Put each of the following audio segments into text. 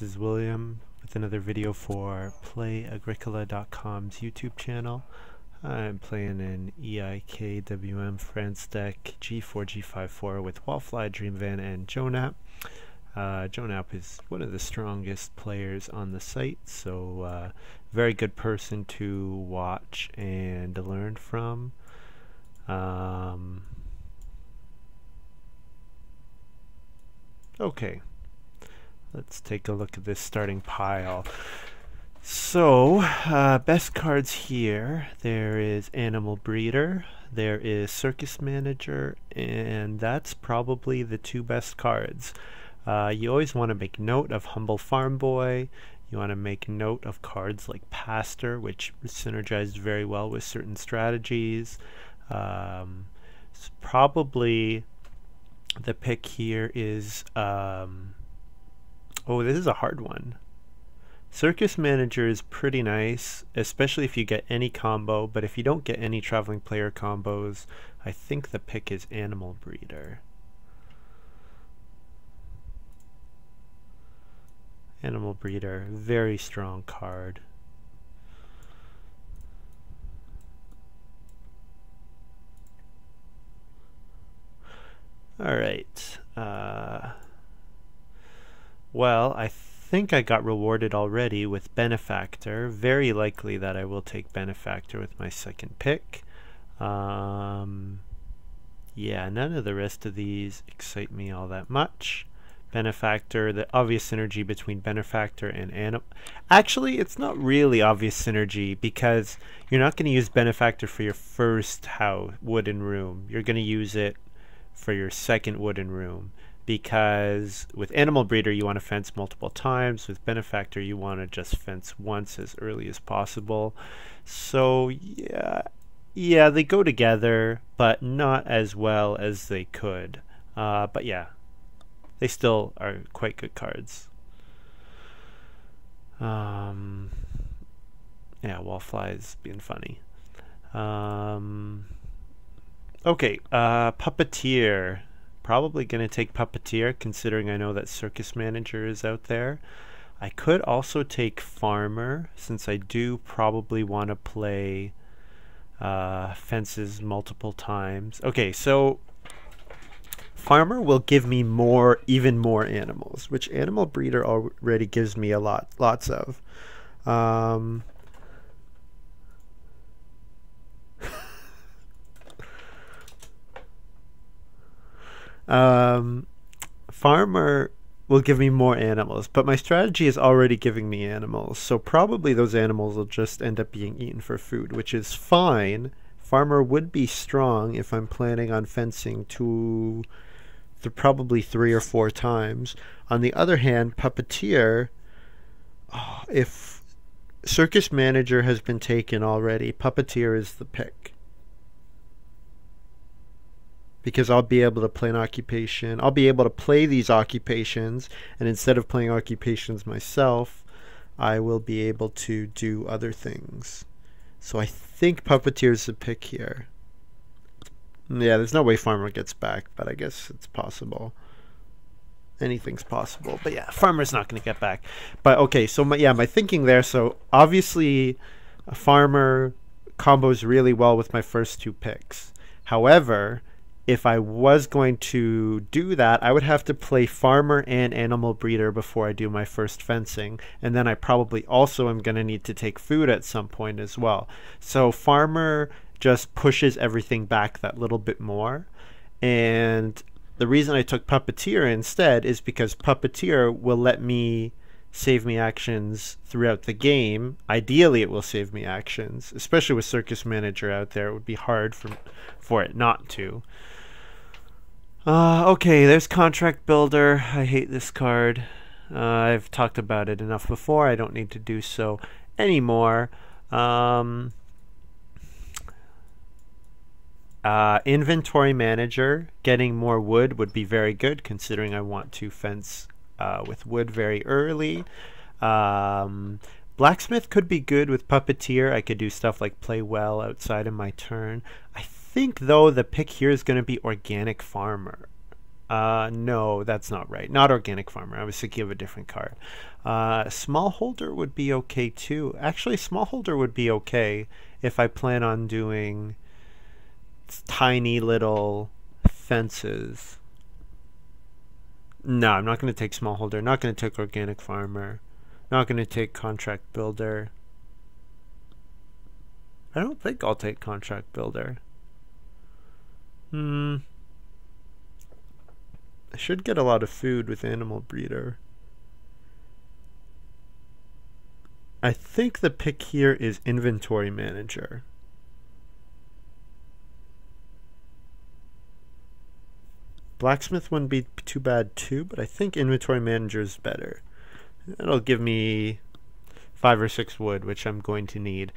this is William with another video for Play-agricola.com's YouTube channel. I'm playing an EIKWM France deck G4 G54 with Wallfly, Dreamvan, and Jonap. Jonap is one of the strongest players on the site, so very good person to watch and learn from. Okay, let's take a look at this starting pile. So, best cards here, there is Animal Breeder, there is Circus Manager, and that's probably the two best cards. You always want to make note of Humble Farm Boy. You want to make note of cards like Pastor, which synergized very well with certain strategies. Probably the pick here is, oh, this is a hard one. Circus Manager is pretty nice, especially if you get any combo, but if you don't get any traveling player combos, I think the pick is Animal Breeder. Animal Breeder, very strong card. Alright, well, I think I got rewarded already with Benefactor. Very likely that I will take Benefactor with my second pick. Yeah, none of the rest of these excite me all that much. Benefactor, the obvious synergy between Benefactor and Animal. Actually, it's not really obvious synergy because you're not going to use Benefactor for your first wooden room. You're going to use it for your second wooden room, because with Animal Breeder you want to fence multiple times. With Benefactor you want to just fence once as early as possible. So yeah, they go together, but not as well as they could. But yeah, they still are quite good cards. Yeah, Wallfly's being funny. Okay, Puppeteer. Probably going to take Puppeteer, considering I know that Circus Manager is out there. I could also take Farmer, since I do probably want to play fences multiple times. Okay, so Farmer will give me even more animals, which Animal Breeder already gives me lots of. Farmer will give me more animals, but my strategy is already giving me animals, so probably those animals will just end up being eaten for food, which is fine. Farmer would be strong if I'm planning on fencing probably 3 or 4 times. On the other hand, Puppeteer, if Circus Manager has been taken already, Puppeteer is the pick. Because I'll be able to play an occupation. I'll be able to play these occupations, and instead of playing occupations myself, I will be able to do other things. So I think Puppeteer is the pick here. Yeah, there's no way Farmer gets back, but I guess it's possible. Anything's possible. But yeah, Farmer's not going to get back. But okay, so my thinking there, so obviously a Farmer combos really well with my first 2 picks. However, if I was going to do that, I would have to play Farmer and Animal Breeder before I do my first fencing, and then I probably also am going to need to take food at some point as well. So Farmer just pushes everything back that little bit more, and the reason I took Puppeteer instead is because Puppeteer will let me save me actions throughout the game. Ideally it will save me actions, especially with Circus Manager out there. It would be hard for it not to. Okay, there's Contract Builder. I hate this card. I've talked about it enough before. I don't need to do so anymore. Inventory Manager. Getting more wood would be very good, considering I want to fence with wood very early. Blacksmith could be good with Puppeteer. I could do stuff like play well outside of my turn. I think, though, the pick here is going to be Organic Farmer. No, that's not right. Not organic farmer. I was thinking of a different card. Smallholder would be okay too. Actually, smallholder would be okay if I plan on doing tiny little fences. No, I'm not going to take smallholder. Not going to take organic farmer. Not going to take contract builder. I don't think I'll take contract builder. I should get a lot of food with animal breeder. I think the pick here is inventory manager. Blacksmith wouldn't be too bad too, but I think inventory manager is better. It'll give me 5 or 6 wood, which I'm going to need.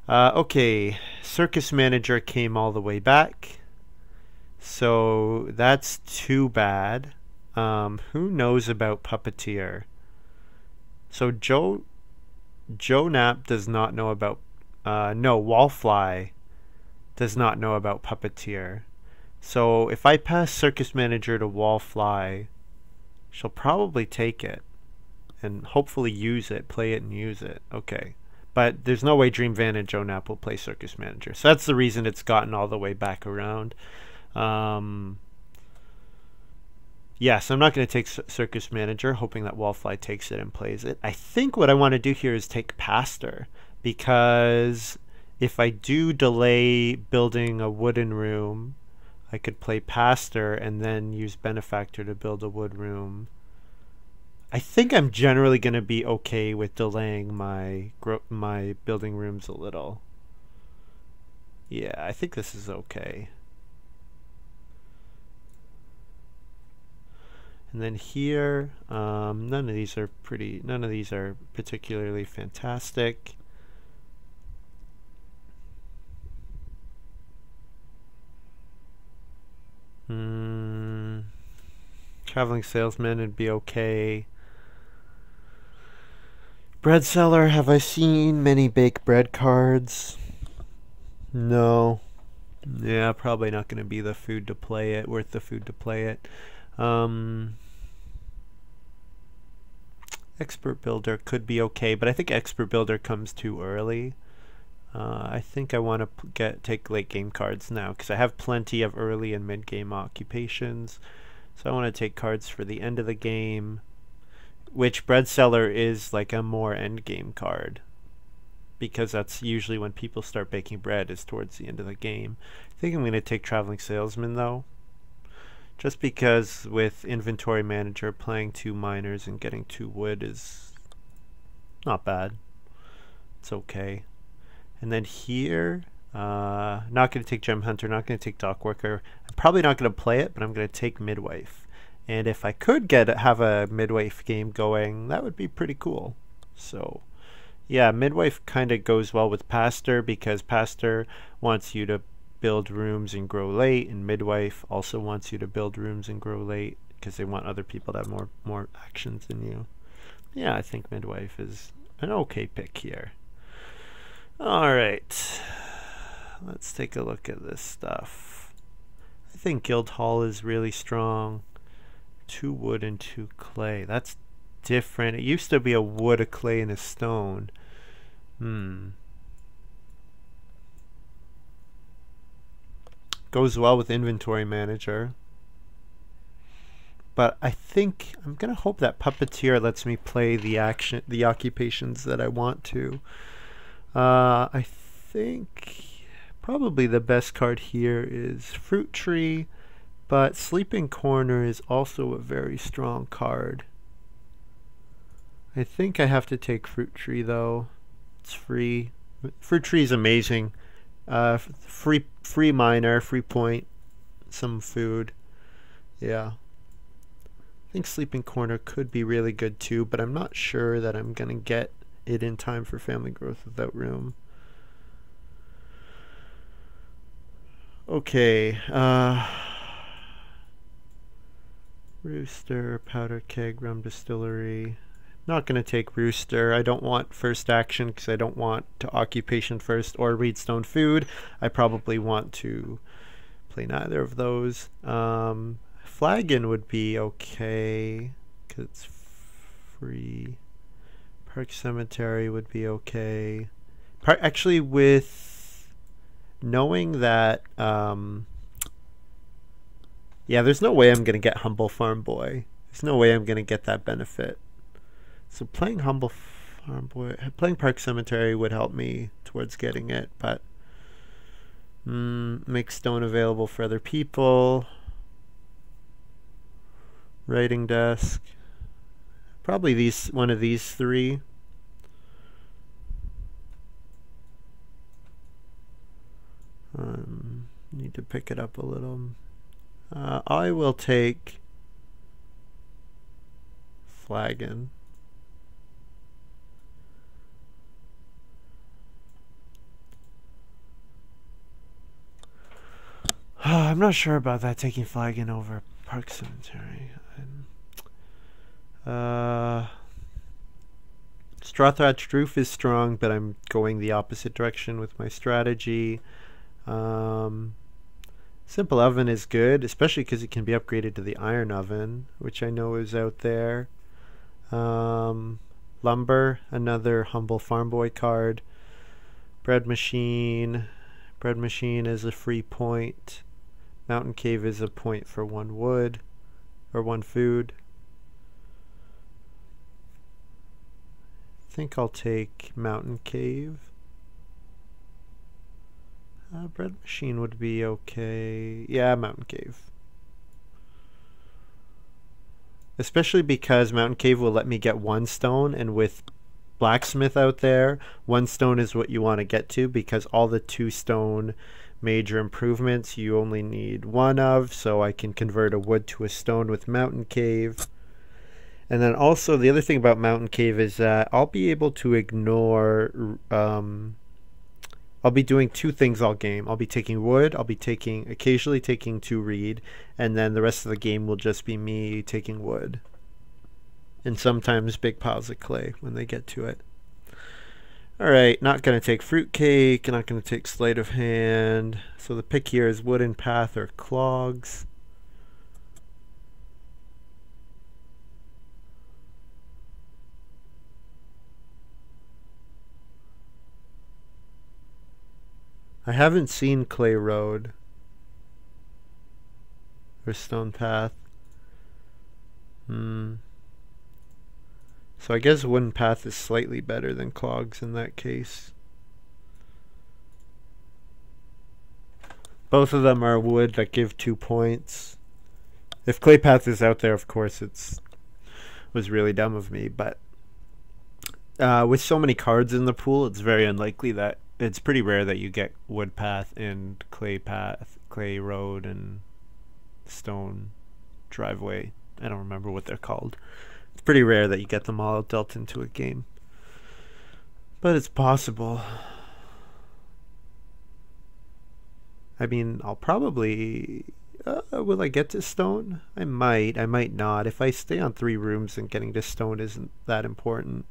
Okay, circus manager came all the way back. So that's too bad. Who knows about puppeteer? So Joe Knapp does not know about no, Wallfly does not know about puppeteer. So if I pass circus manager to Wallfly, she'll probably take it and hopefully use it, play it and use it. Okay. But there's no way dreamvan and Joe Knapp will play circus manager. So that's the reason it's gotten all the way back around. Yes, I'm not going to take circus manager, hoping that Wallfly takes it and plays it. I think what I want to do here is take pastor, because if I do delay building a wooden room, I could play pastor and then use benefactor to build a wood room. I think I'm generally going to be okay with delaying my building rooms a little. Yeah, I think this is okay. And then here, none of these are particularly fantastic. Traveling salesman would be okay. Bread seller, have I seen many baked bread cards? No. Yeah, probably not going to be the food to play it, worth the food to play it. Expert builder could be okay, but I think expert builder comes too early. I think I want to take late game cards now, because I have plenty of early and mid game occupations. So I want to take cards for the end of the game, which bread seller is like a more end game card, because that's usually when people start baking bread, is towards the end of the game. I think I'm going to take traveling salesman though, just because with inventory manager, playing 2 miners and getting 2 wood is not bad. It's okay. And then here, not going to take gem hunter, not going to take dock worker. I'm probably not going to play it, but I'm going to take midwife. And if I could have a midwife game going, that would be pretty cool. So yeah, midwife kind of goes well with pastor, because pastor wants you to build rooms and grow late, and midwife also wants you to build rooms and grow late, because they want other people to have more actions than you. Yeah, I think midwife is an okay pick here. Alright, let's take a look at this stuff. I think Guildhall is really strong. 2 wood and 2 clay. That's different. It used to be a wood, a clay, and a stone. Goes well with inventory manager. But I think I'm going to hope that puppeteer lets me play the occupations that I want to. I think probably the best card here is fruit tree, but sleeping corner is also a very strong card. I think I have to take fruit tree though. It's free. Fruit tree is amazing. Free miner, free point, some food. Yeah. I think sleeping corner could be really good too, but I'm not sure that I'm gonna get it in time for family growth without room. Okay, rooster, powder keg, rum distillery. Not going to take rooster. I don't want first action, because I don't want to occupation first or reedstone food. I probably want to play neither of those. Flagon would be okay because it's free. Park Cemetery would be okay. Actually, with knowing that, yeah, there's no way I'm going to get Humble Farm Boy. There's no way I'm going to get that benefit. So playing Humble Farm Boy, playing Park Cemetery would help me towards getting it, but make stone available for other people. Writing desk. Probably one of these three. Need to pick it up a little. I will take Flagon. I'm not sure about that, taking Flagon over Park Cemetery. Straw Thatched Roof is strong, but I'm going the opposite direction with my strategy. Simple Oven is good, especially because it can be upgraded to the Iron Oven, which I know is out there. Lumber, another Humble Farm Boy card. Bread Machine. Bread Machine is a free point. Mountain Cave is a point for 1 wood, or 1 food. I think I'll take Mountain Cave. Bread Machine would be okay. Yeah, Mountain Cave. Especially because Mountain Cave will let me get 1 stone, and with Blacksmith out there, 1 stone is what you want to get to, because all the 2 stone major improvements you only need 1 of, so I can convert a wood to a stone with Mountain Cave. And then also the other thing about Mountain Cave is that I'll be able to ignore, I'll be doing 2 things all game. I'll be taking wood, I'll be occasionally taking 2 reed, and then the rest of the game will just be me taking wood. And sometimes big piles of clay when they get to it. Alright, not going to take Fruitcake, not going to take Sleight of Hand. So the pick here is Wooden Path or Clogs. I haven't seen Clay Road or Stone Path. So I guess Wooden Path is slightly better than Clogs in that case. Both of them are wood that give 2 points. If Clay Path is out there, of course, was really dumb of me. But with so many cards in the pool, it's very unlikely that it's pretty rare that you get Wood Path and Clay Path, Clay Road, and Stone Driveway. I don't remember what they're called. It's pretty rare that you get them all dealt into a game. But it's possible. I mean, I'll probably... will I get to Stone? I might not. If I stay on 3 rooms, then getting to Stone isn't that important.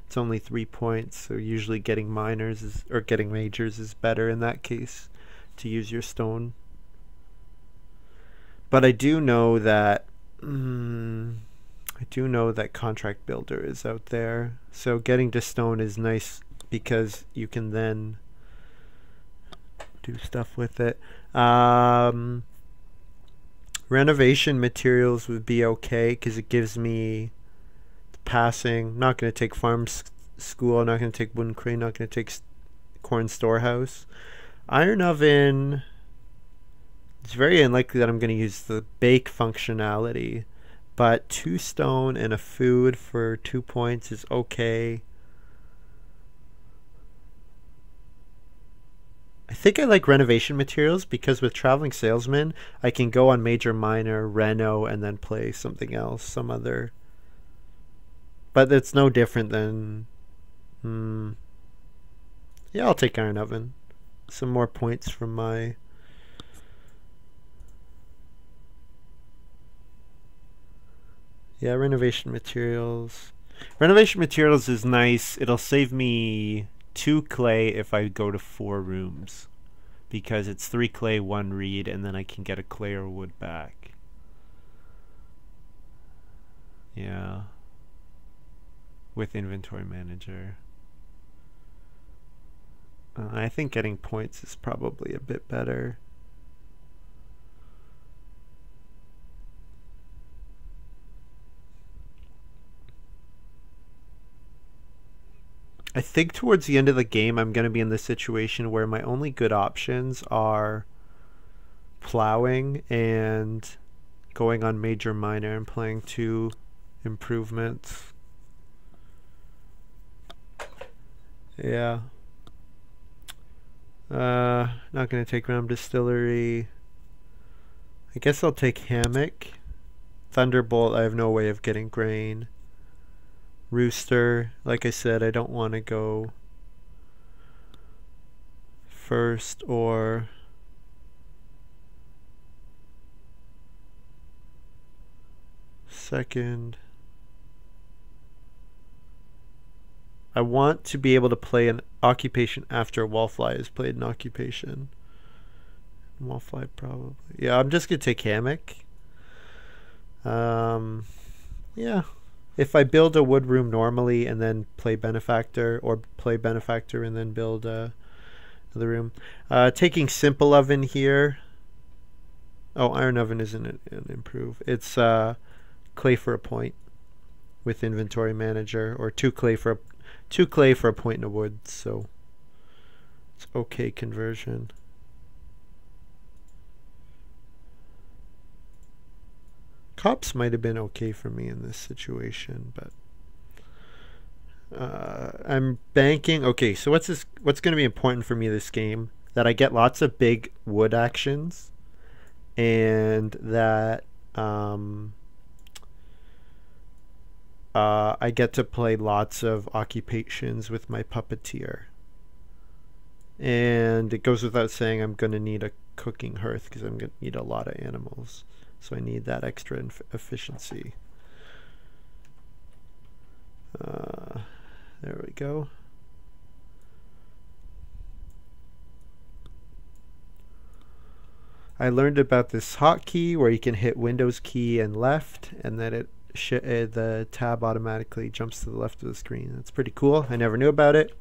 It's only 3 points, so usually getting minors or getting majors is better in that case to use your stone. But I do know that Contract Builder is out there, so getting to stone is nice because you can then do stuff with it. Renovation Materials would be okay because it gives me passing. Not going to take Farm School, not going to take Wooden Crane, not going to take Corn Storehouse. Iron Oven, it's very unlikely that I'm going to use the bake functionality, but 2 stone and a food for 2 points is okay. I think I like Renovation Materials because with Traveling Salesman I can go on Major, Minor, Reno, and then play something else, some other. But it's no different than... yeah, I'll take Iron Oven. Some more points from my... Yeah, Renovation Materials. Renovation Materials is nice. It'll save me 2 clay if I go to 4 rooms. Because it's 3 clay, 1 reed, and then I can get a clay or wood back. Yeah. With inventory manager. I think getting points is probably a bit better. I think towards the end of the game I'm going to be in the situation where my only good options are plowing and going on major minor and playing 2 improvements. Yeah. Not going to take Ram Distillery. I guess I'll take Hammock. Thunderbolt, I have no way of getting grain. Rooster, like I said, I don't want to go first or second. I want to be able to play an occupation after Wallfly has played an occupation. Wallfly probably. Yeah, I'm just going to take Hammock. Yeah. If I build a wood room normally and then play Benefactor, or play Benefactor and then build another room. Taking Simple Oven here. Oh, Iron Oven isn't an improve. It's clay for a point with inventory manager, or 2 clay for a point in a wood, so it's okay conversion. Cops might have been okay for me in this situation, but I'm banking. Okay, so what's going to be important for me this game? That I get lots of big wood actions, and that I get to play lots of occupations with my puppeteer. And it goes without saying I'm going to need a cooking hearth because I'm going to need a lot of animals. So I need that extra efficiency. There we go. I learned about this hotkey where you can hit Windows key and left, and then the tab automatically jumps to the left of the screen. That's pretty cool. I never knew about it.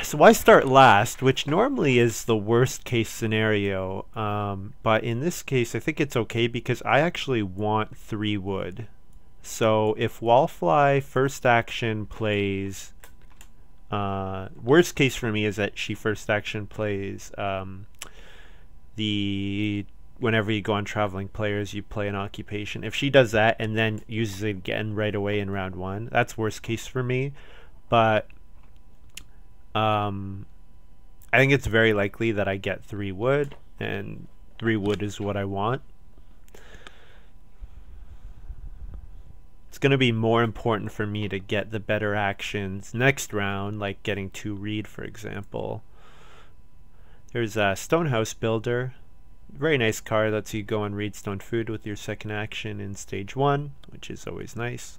So I start last, which normally is the worst case scenario, but in this case I think it's okay because I actually want 3 wood. So if Wallfly first action plays, worst case for me is that she first action plays whenever you go on traveling players you play an occupation. If she does that and then uses it again right away in round 1, that's worst case for me. But I think it's very likely that I get 3 wood, and 3 wood is what I want. It's going to be more important for me to get the better actions next round, like getting 2 reed, for example. There's a Stonehouse Builder. Very nice card. Lets you go and read stone food with your second action in stage 1, which is always nice.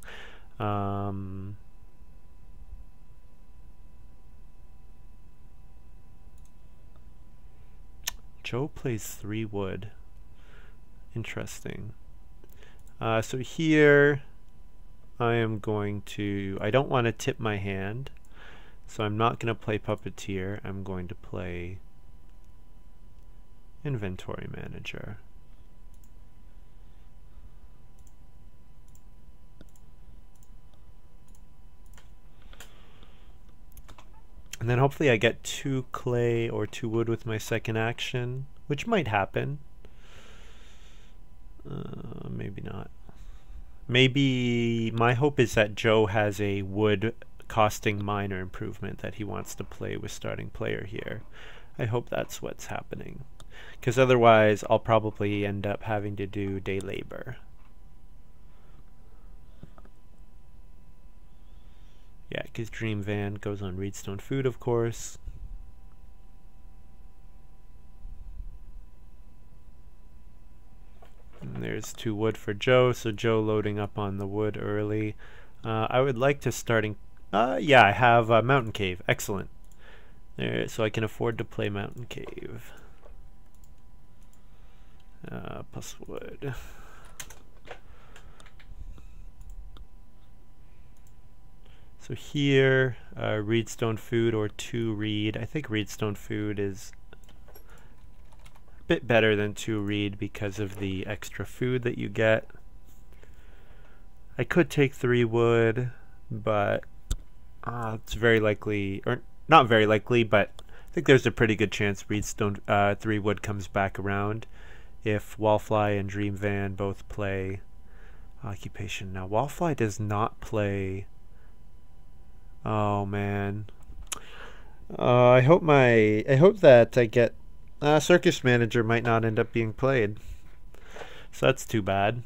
Joe plays 3 wood. Interesting. So here I am going to, I don't want to tip my hand, so I'm not going to play Puppeteer. I'm going to play Inventory Manager. And then hopefully I get 2 clay or 2 wood with my second action, which might happen. Maybe not. Maybe my hope is that Joe has a wood costing minor improvement that he wants to play with starting player here. I hope that's what's happening, because otherwise I'll probably end up having to do day labor. Yeah, because dreamvan goes on reedstone food, of course. And there's 2 wood for Joe, so Joe loading up on the wood early. I would like to starting... yeah, I have Mountain Cave. Excellent. There, so I can afford to play Mountain Cave. Plus wood. So here, reed stone food or 2 reed. I think reed stone food is a bit better than 2 reed because of the extra food that you get. I could take 3 wood, but it's very likely, or not very likely, but I think there's a pretty good chance reed stone 3 wood comes back around if Wallfly and dreamvan both play occupation. Now Wallfly does not play. Oh man. I hope that I get circus manager might not end up being played. So that's too bad.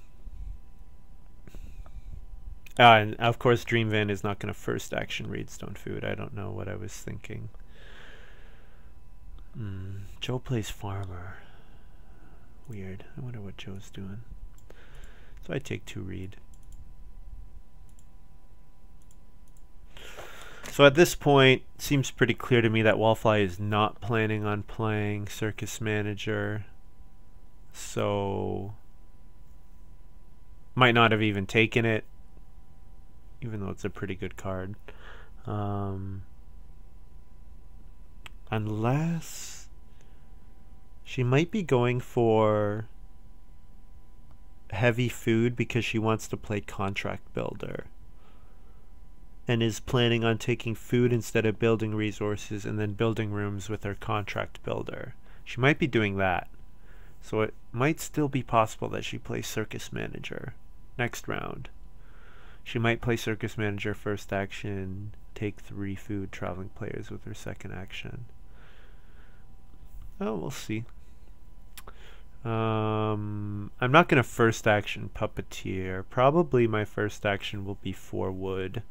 And of course dreamvan is not going to first action reed stone food. I don't know what I was thinking. Joe plays farmer. Weird. I wonder what Joe's doing. So I take 2 reed. So at this point, it seems pretty clear to me that Wallfly is not planning on playing circus manager. So might not have even taken it, even though it's a pretty good card. Unless she might be going for heavy food because she wants to play contract builder and is planning on taking food instead of building resources and then building rooms with her contract builder. She might be doing that. So it might still be possible that she plays circus manager next round. She might play circus manager first action, take 3 food traveling players with her second action. Oh, we'll see. I'm not going to first action puppeteer. Probably my first action will be 4 wood.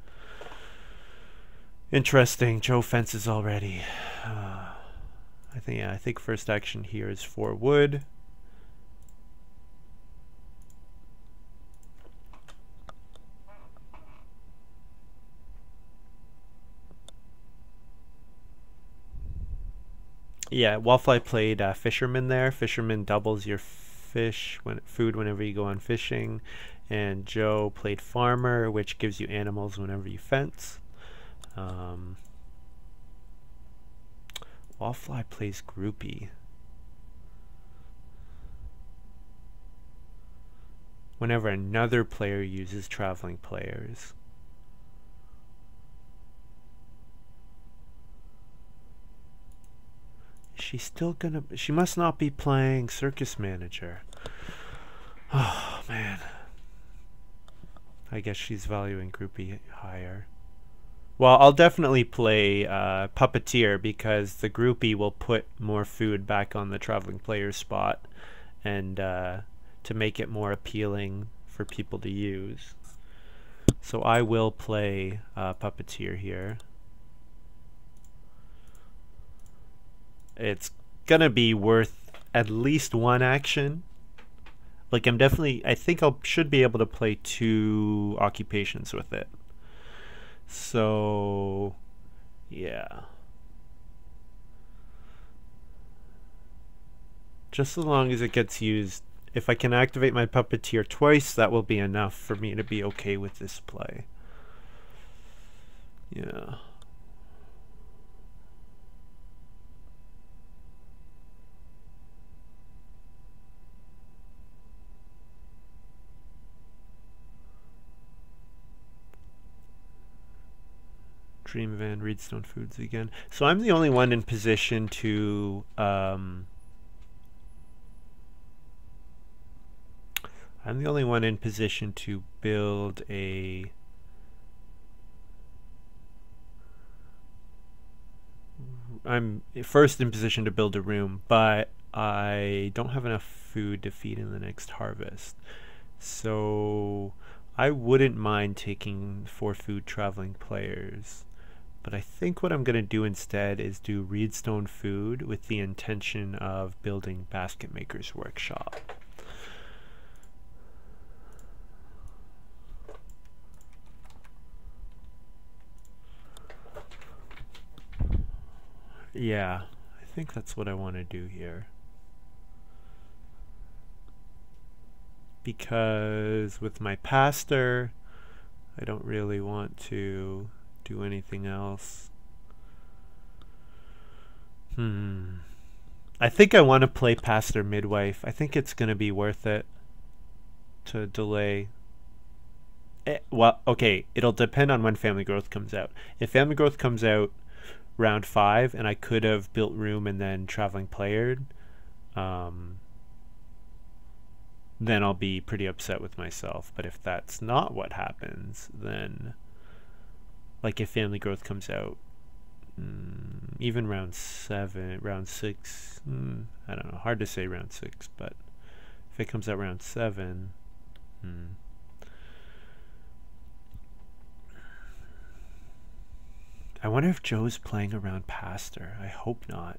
Interesting. Joe fences already. I think first action here is 4 wood. Yeah, Wallfly played fisherman there. Fisherman doubles your food whenever you go on fishing, and Joe played farmer, which gives you animals whenever you fence. Wallfly plays groupie. Whenever another player uses traveling players. She's still gonna. She must not be playing circus manager. Oh man. I guess she's valuing groupie higher. Well, I'll definitely play puppeteer because the groupie will put more food back on the traveling player spot, and to make it more appealing for people to use. So I will play puppeteer here. It's gonna be worth at least 1 action. Like I think I should be able to play 2 occupations with it. So yeah. Just as long as it gets used. If I can activate my puppeteer twice, that will be enough for me to be okay with this play. Yeah. dreamvan, Reedstone Foods again. So I'm the only one in position to build a I'm first in position to build a room, but I don't have enough food to feed in the next harvest. So I wouldn't mind taking 4 food traveling players. But I think what I'm going to do instead is do Reedstone Food with the intention of building Basket Maker's Workshop. Yeah, I think that's what I want to do here. Because with my pastor, I don't really want to do do anything else. I think I want to play Pastor Midwife. I think it's going to be worth it to delay. Well, okay, it'll depend on when Family Growth comes out. If Family Growth comes out round 5 and I could have built room and then traveling player, then I'll be pretty upset with myself. But if that's not what happens, then like if Family Growth comes out even round 7, round 6, I don't know, hard to say round 6, but if it comes out round 7, I wonder if Joe's playing around Pastor. I hope not.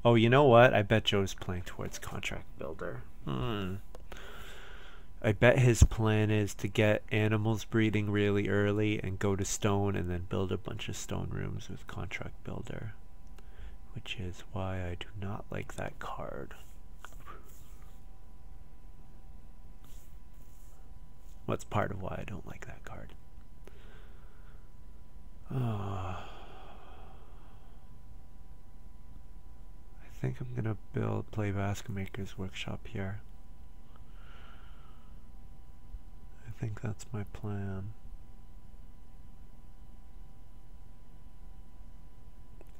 Oh, you know what? I bet Joe's playing towards Contract Builder. I bet his plan is to get animals breeding really early and go to stone and then build a bunch of stone rooms with Contract Builder. Which is why I do not like that card. What's part of why I don't like that card? I think I'm gonna play Basket Maker's Workshop here. I think that's my plan.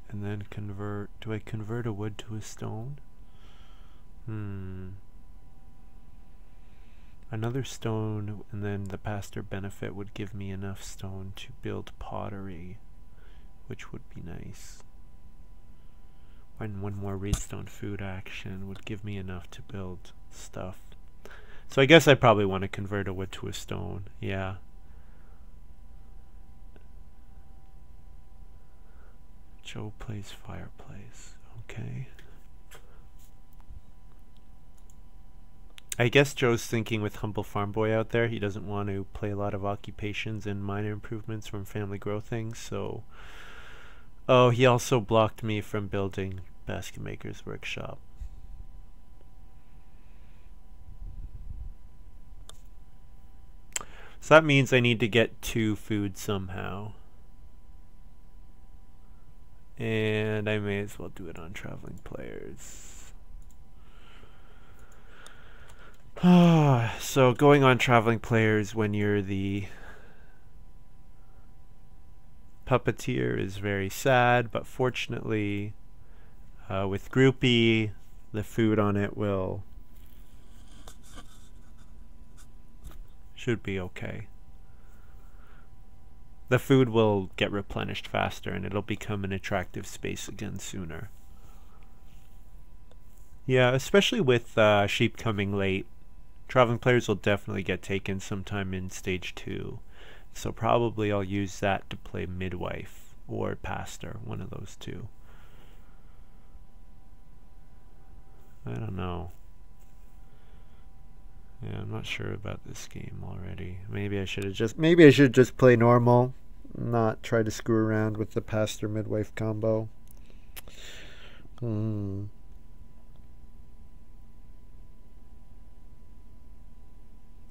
And then convert. Do I convert a wood to a stone? Another stone, and then the Pastor benefit would give me enough stone to build pottery, which would be nice. And one more redstone food action would give me enough to build stuff. So I guess I probably want to convert a wood to a stone. Yeah. Joe plays fireplace. Okay. I guess Joe's thinking with Humble Farm Boy out there, he doesn't want to play a lot of occupations and minor improvements from family growthing, so... Oh, he also blocked me from building Basket Maker's Workshop. So that means I need to get 2 food somehow. And I may as well do it on traveling players. So going on traveling players when you're the puppeteer is very sad, but fortunately with Groupie, the food on it should be okay. The food will get replenished faster and it'll become an attractive space again sooner. Yeah, especially with sheep coming late. Traveling players will definitely get taken sometime in stage 2. So probably I'll use that to play Midwife or Pastor, one of those two. I don't know. Yeah, I'm not sure about this game already. Maybe I should just play normal, not try to screw around with the Pastor Midwife combo.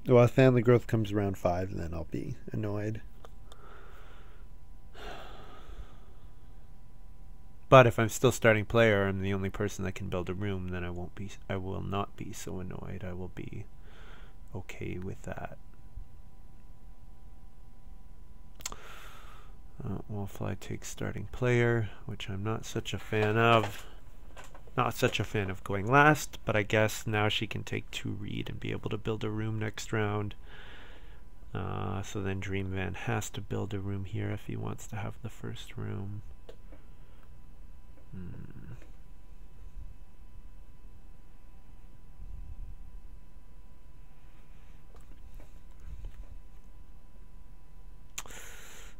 Well, if family growth comes around 5, then I'll be annoyed. But if I'm still starting player, I'm the only person that can build a room, then I will not be so annoyed. I will be okay with that. Wallfly takes starting player, which I'm not such a fan of. Not such a fan of going last, but I guess now she can take 2 read and be able to build a room next round. So then dreamvan has to build a room here if he wants to have the first room.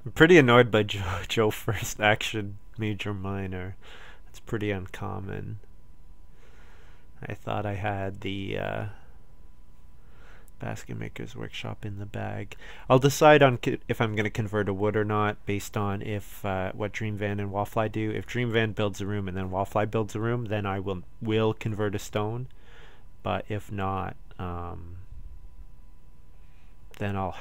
I'm pretty annoyed by Joe first action major minor. It's pretty uncommon. I thought I had the Basket Maker's Workshop in the bag. I'll decide on if I'm going to convert a wood or not based on if what dreamvan and Wallfly do. If dreamvan builds a room and then Wallfly builds a room, then I will convert a stone. But if not, then I'll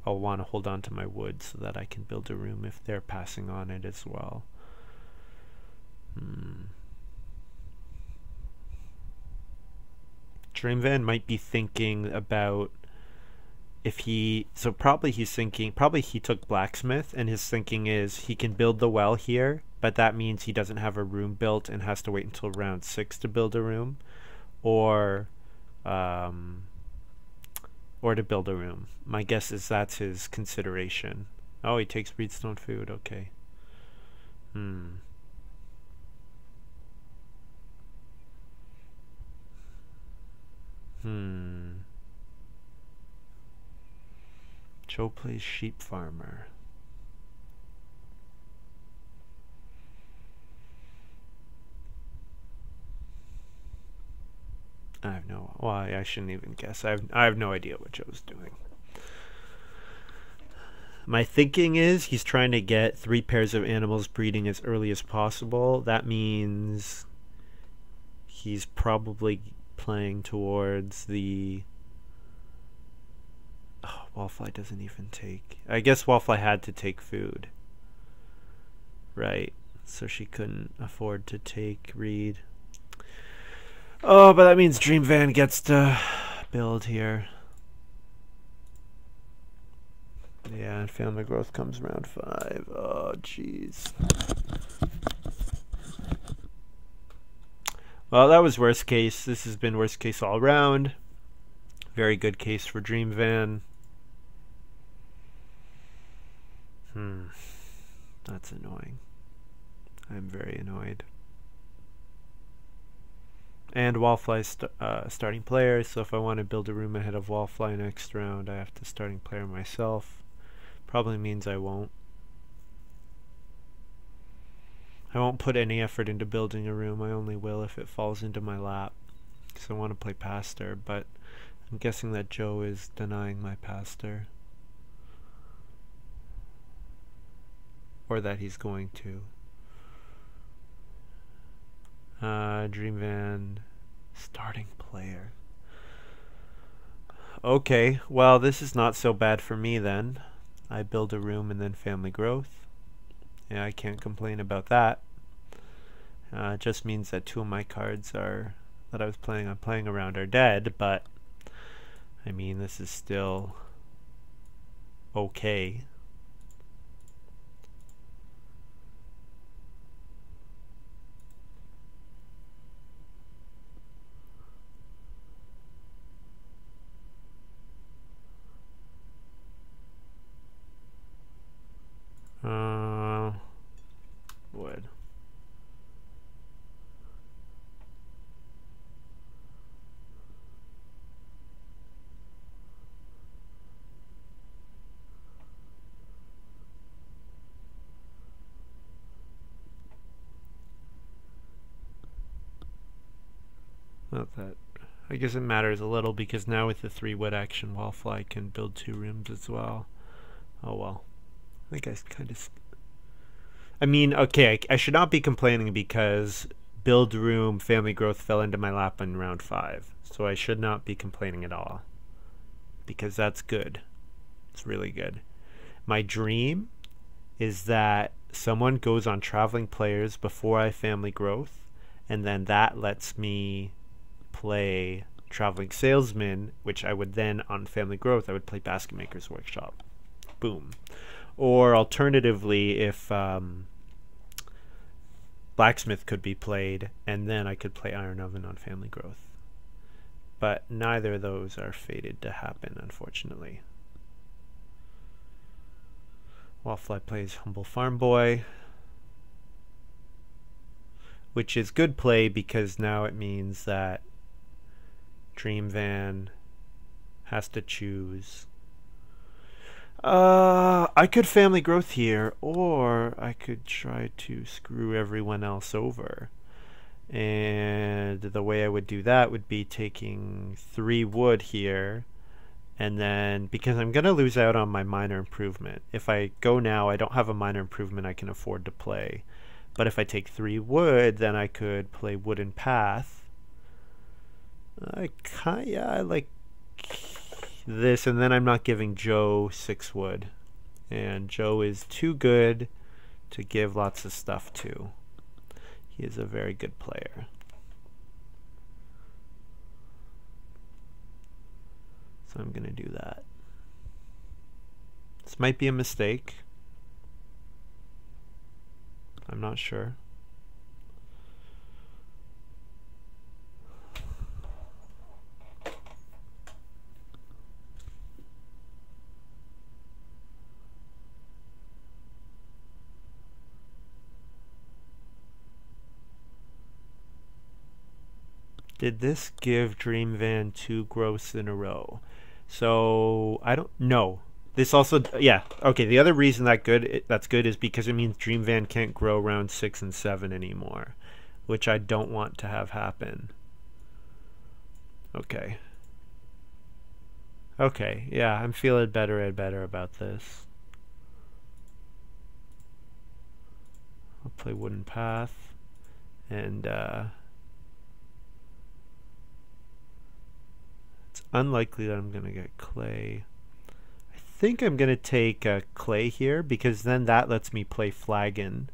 want to hold on to my wood so that I can build a room if they're passing on it as well. Dreamvan might be thinking about probably he took blacksmith, and his thinking is he can build the well here, but that means he doesn't have a room built and has to wait until round 6 to build a room, or to build a room. My guess is that's his consideration. Oh, he takes breedstone food, okay. Joe plays sheep farmer. I shouldn't even guess. I have no idea what Joe's doing. My thinking is he's trying to get 3 pairs of animals breeding as early as possible. That means he's probably playing towards the... Oh, Wallfly doesn't even take... I guess Wallfly had to take food. Right. So she couldn't afford to take reed. Oh, but that means Dreamvan gets to build here. Yeah, and family growth comes round 5. Oh, jeez. Well, that was worst case. This has been worst case all around. Very good case for Dreamvan. That's annoying. I'm very annoyed. And Wallfly's starting player, so if I want to build a room ahead of Wallfly next round, I have to starting player myself. Probably means I won't. I won't put any effort into building a room. I only will if it falls into my lap. Because I want to play pastor, but I'm guessing that Joe is denying my pastor. Or that he's going to. Dreamvan starting player. Okay, well, this is not so bad for me then. I build a room and then family growth. Yeah, I can't complain about that. It just means that 2 of my cards that I'm playing around are dead, but I mean, this is still okay. Wood. Not that. I guess it matters a little because now with the 3 wood action, Wallfly can build 2 rooms as well. Oh well. I think I kind of... I mean, okay, I should not be complaining because build room family growth fell into my lap in round 5. So I should not be complaining at all. Because that's good. It's really good. My dream is that someone goes on traveling players before I family growth, and then that lets me play traveling salesman, which I would then, on family growth, I would play basket maker's workshop. Boom. Or alternatively, if blacksmith could be played, and then I could play iron oven on family growth. But neither of those are fated to happen, unfortunately. Wallfly plays humble farm boy, which is good play because now it means that Dreamvan has to choose. I could family growth here, or I could try to screw everyone else over. And the way I would do that would be taking 3 wood here, and then, because I'm going to lose out on my minor improvement. If I go now, I don't have a minor improvement I can afford to play. But if I take 3 wood, then I could play wooden path. I like... this, and then I'm not giving Joe 6 wood. And Joe is too good to give lots of stuff to. He is a very good player. So I'm going to do that. This might be a mistake. I'm not sure. Did this give dreamvan 2 growths in a row? So I don't know. This also, yeah, okay. The other reason that's good is because it means dreamvan can't grow around 6 and 7 anymore, which I don't want to have happen. Okay. Okay, yeah, I'm feeling better and better about this. I'll play wooden path, and it's unlikely that I'm gonna get clay. I think I'm gonna take clay here, because then that lets me play flagon.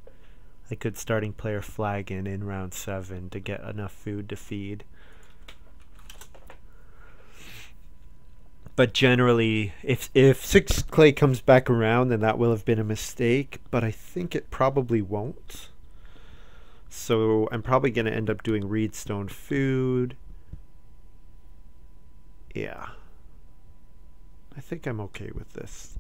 I could starting player flagon in round 7 to get enough food to feed. But generally, if 6 clay comes back around, then that will have been a mistake, but I think it probably won't. So I'm probably going to end up doing reedstone food. Yeah. I think I'm okay with this.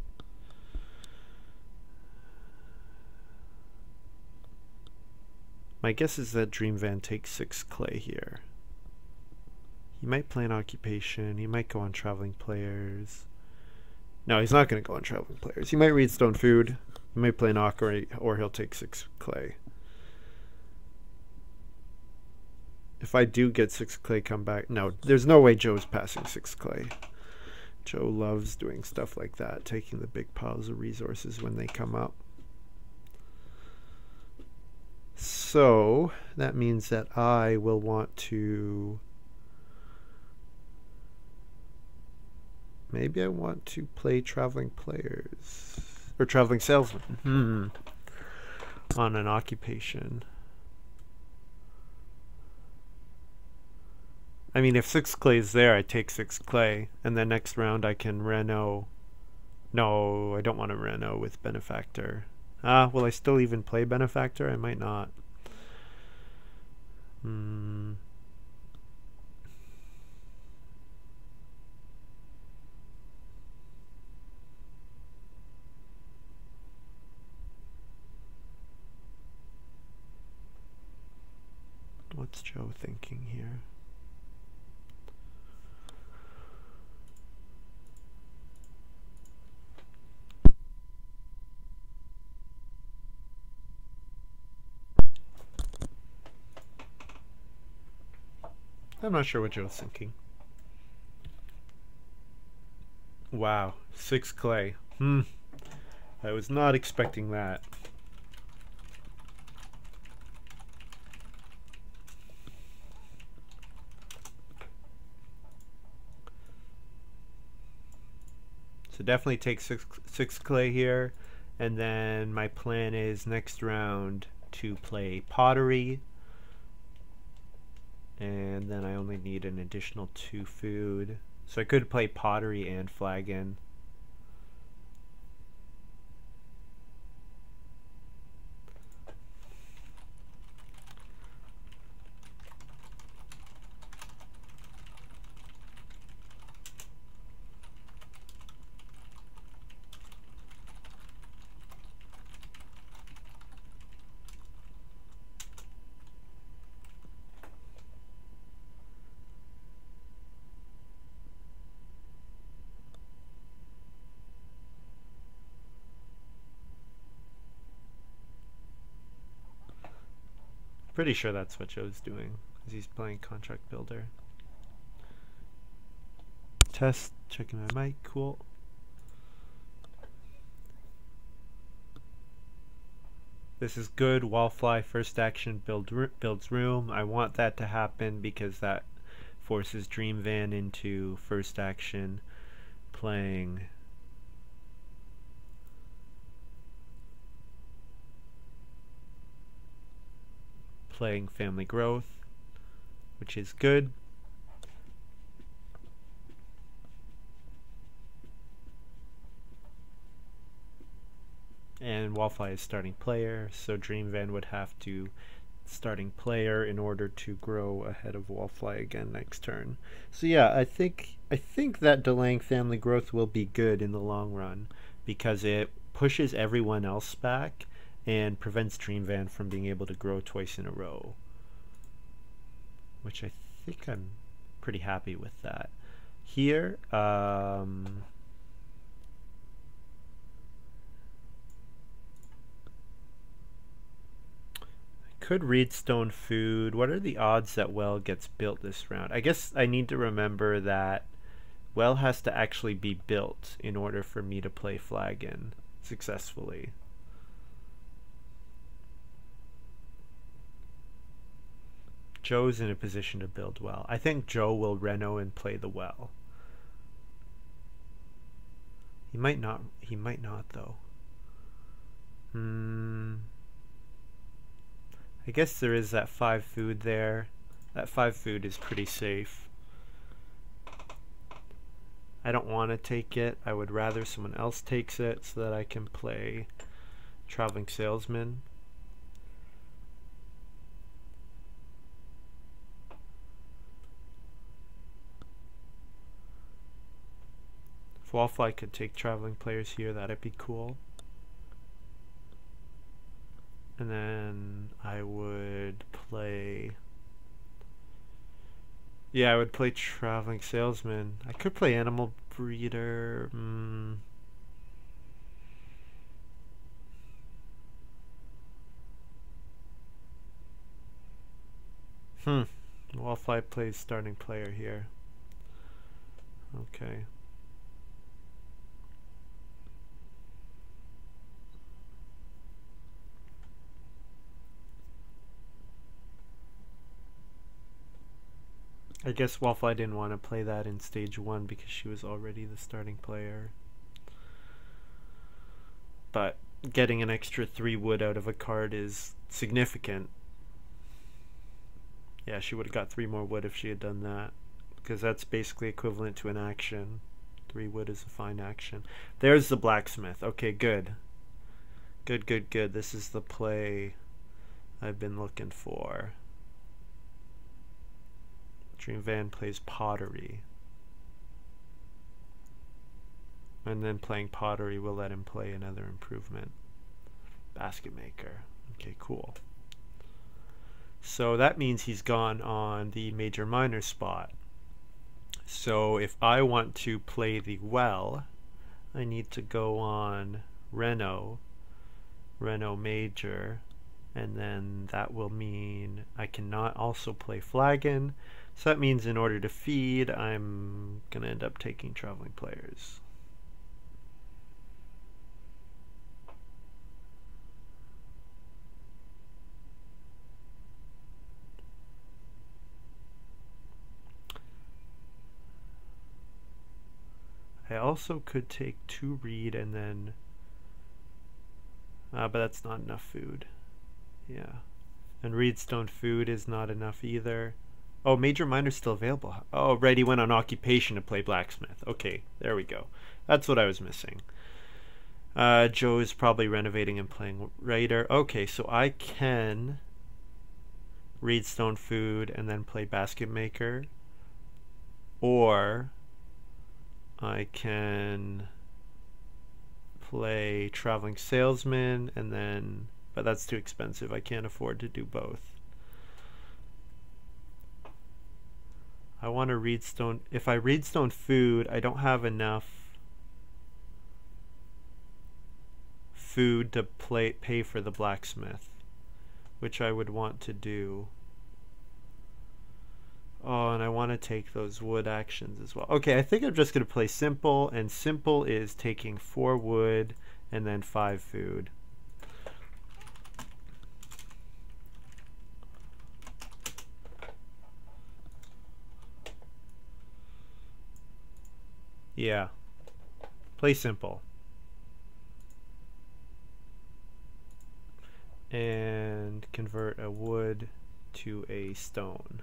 My guess is that dreamvan takes 6 clay here. He might play an occupation. He might go on traveling players. No, he's not going to go on traveling players. He might read stone food. He might play an or he'll take 6 clay. If I do get 6 clay come back, no, there's no way Joe's passing 6 clay. Joe loves doing stuff like that, taking the big piles of resources when they come up. So that means that I will want to... Maybe I want to play traveling players or traveling salesman on an occupation. I mean, if 6 clay is there, I take 6 clay, and then next round I can reno. No, I don't want to reno with benefactor. Will I still even play benefactor? I might not. What's Joe thinking here? I'm not sure what Joe's thinking. Wow, 6 clay. I was not expecting that. So definitely take six clay here, and then my plan is next round to play pottery, and then I only need an additional 2 food, so I could play pottery and flagon. Pretty sure that's what Joe's doing, because he's playing contract builder. Test, checking my mic, cool. This is good. Wallfly first action builds room. I want that to happen because that forces dreamvan into first action. playing family growth, which is good. And Wallfly is starting player, so dreamvan would have to starting player in order to grow ahead of Wallfly again next turn. So yeah, I think that delaying family growth will be good in the long run because it pushes everyone else back and prevents dreamvan from being able to grow twice in a row, which I think I'm pretty happy with that. Here, could read stone food. What are the odds that well gets built this round? I guess I need to remember that well has to actually be built in order for me to play flagon successfully. Joe's in a position to build well. I think Joe will reno and play the well. He might not though. I guess there is that 5 food there. That 5 food is pretty safe. I don't want to take it. I would rather someone else takes it so that I can play traveling salesman. If Wallfly could take traveling players here, that'd be cool. And then I would play... Yeah, I would play traveling salesman. I could play animal breeder. Wallfly plays starting player here. Okay. I guess Wallfly didn't want to play that in stage 1 because she was already the starting player. But getting an extra 3 wood out of a card is significant. Yeah, she would have got 3 more wood if she had done that, because that's basically equivalent to an action. 3 wood is a fine action. There's the blacksmith. Okay, good. Good. This is the play I've been looking for. dreamvan plays pottery. And then playing pottery will let him play another improvement. Basket maker. Okay, cool. So that means he's gone on the major minor spot. So if I want to play the well, I need to go on Reno major, and then that will mean I cannot also play flagon. So that means in order to feed, I'm gonna end up taking traveling players. I also could take 2 reed and then but that's not enough food. Yeah. And reedstone food is not enough either. Oh, major miner's still available. Oh, right, he went on occupation to play blacksmith. Okay, there we go. That's what I was missing. Joe is probably renovating and playing writer. Okay, so I can reedstone food and then play basket maker, or I can play traveling salesman and then, but that's too expensive. I can't afford to do both. I want to reedstone. If I reedstone food, I don't have enough food to pay for the blacksmith, which I would want to do. Oh, and I want to take those wood actions as well. Okay, I think I'm just going to play simple, and simple is taking 4 wood and then 5 food. Yeah. Play simple. And convert a wood to a stone.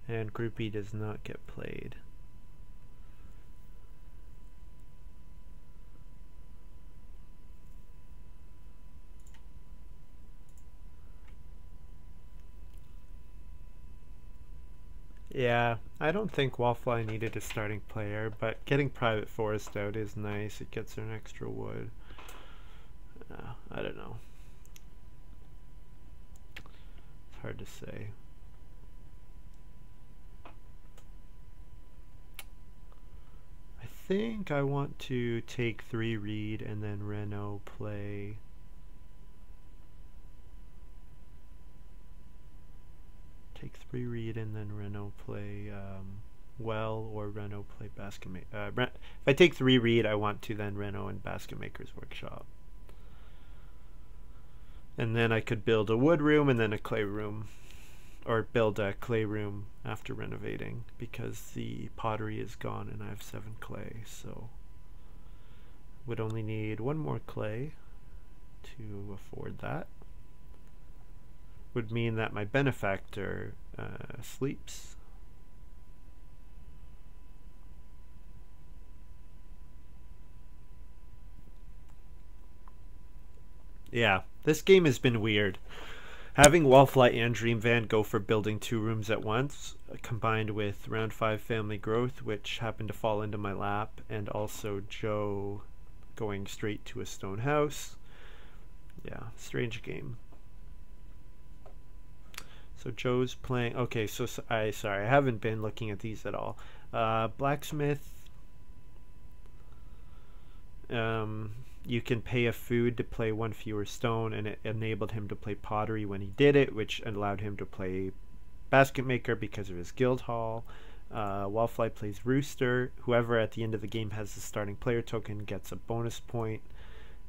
And groupie does not get played. Yeah, I don't think Wallfly needed a starting player, but getting Private Forest out is nice. It gets her an extra wood. I don't know. It's hard to say. I think I want to take 3 read and then Reno play. Take 3 read and then Reno play well, or Reno play basket maker. If I take 3 read, I want to then Reno and basket maker's workshop. And then I could build a wood room and then a clay room, or build a clay room after renovating, because the pottery is gone and I have 7 clay, so would only need 1 more clay to afford that. Would mean that my benefactor sleeps. Yeah, this game has been weird. Having Wallfly and dreamvan go for building 2 rooms at once, combined with round 5 family growth, which happened to fall into my lap, and also Joe going straight to a stone house. Yeah, strange game. So Joe's playing. Okay, so I haven't been looking at these at all. Blacksmith. You can pay a food to play 1 fewer stone, and it enabled him to play pottery when he did it, which allowed him to play basket maker because of his guild hall. Wallfly plays rooster. Whoever at the end of the game has the starting player token gets a bonus point.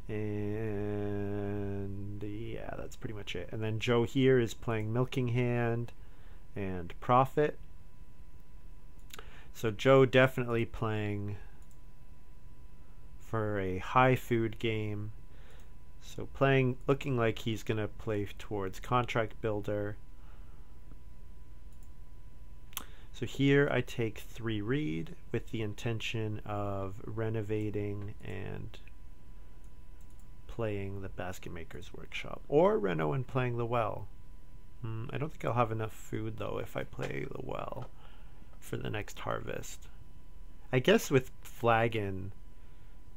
And yeah, that's pretty much it. And then Joe here is playing milking hand and profit. So Joe definitely playing for a high food game. So playing, looking like he's gonna play towards contract builder. So here I take 3 read with the intention of renovating and playing the basket maker's workshop, or Reno and playing the well. I don't think I'll have enough food though if I play the well for the next harvest. I guess with flagon,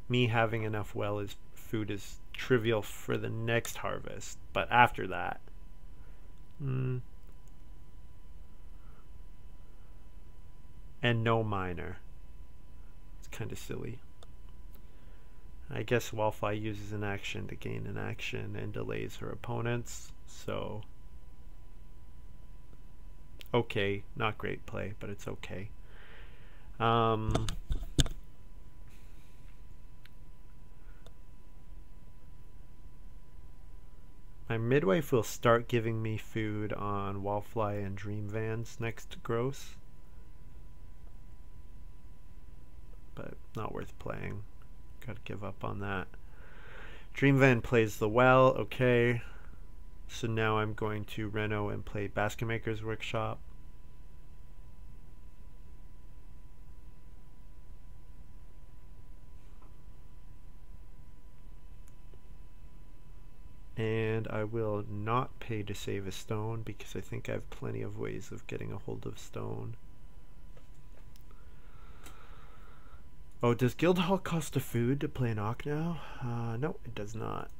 me having enough food is trivial for the next harvest, but after that, and no miner. It's kind of silly. I guess Wallfly uses an action to gain an action and delays her opponents, so okay, not great play, but it's okay. My midwife will start giving me food on Wallfly and dreamvan's next gross, but not worth playing. Gotta give up on that. Dreamvan plays the well, okay. So now I'm going to Reno and play Basket Maker's Workshop. And I will not pay to save a stone because I think I have plenty of ways of getting a hold of stone. Oh, does Guildhall cost a food to play an Ock now? No, it does not.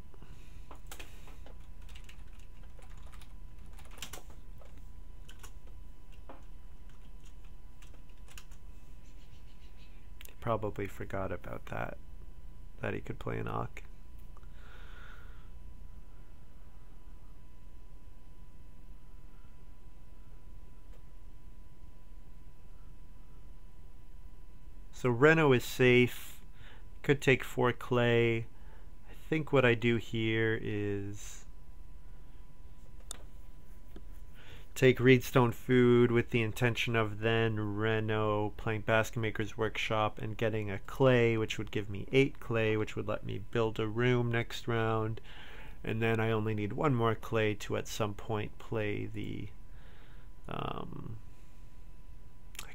Probably forgot about that he could play an Ock. So Reno is safe. Could take 4 clay. I think what I do here is take Reedstone food with the intention of then playing Basket Maker's Workshop and getting a clay, which would give me 8 clay, which would let me build a room next round. And then I only need 1 more clay to at some point play the... I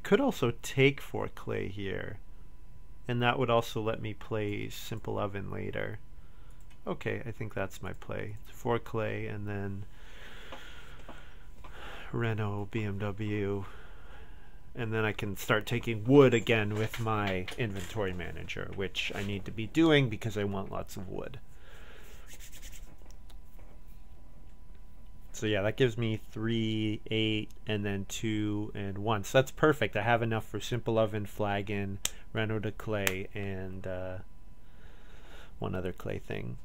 could also take 4 clay here, and that would also let me play Simple Oven later. Okay, I think that's my play. It's 4 clay and then Renault BMW, and then I can start taking wood again with my inventory manager, which I need to be doing because I want lots of wood. So yeah, that gives me 3, 8, and then 2 and 1. So that's perfect. I have enough for Simple Oven, Flagon, Renault de Clay, and 1 other clay thing.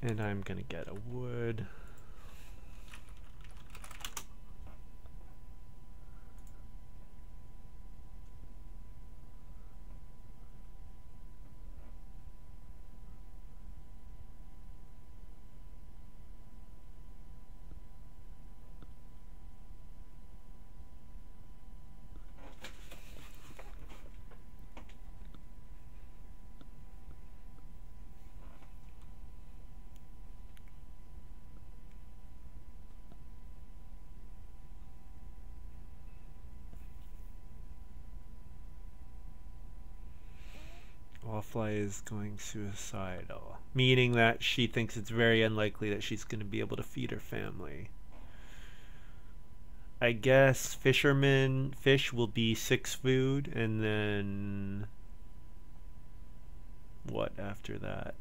And I'm gonna get a wood. Wallfly is going suicidal, meaning that she thinks it's very unlikely that she's going to be able to feed her family. I guess fish will be 6 food, and then what after that?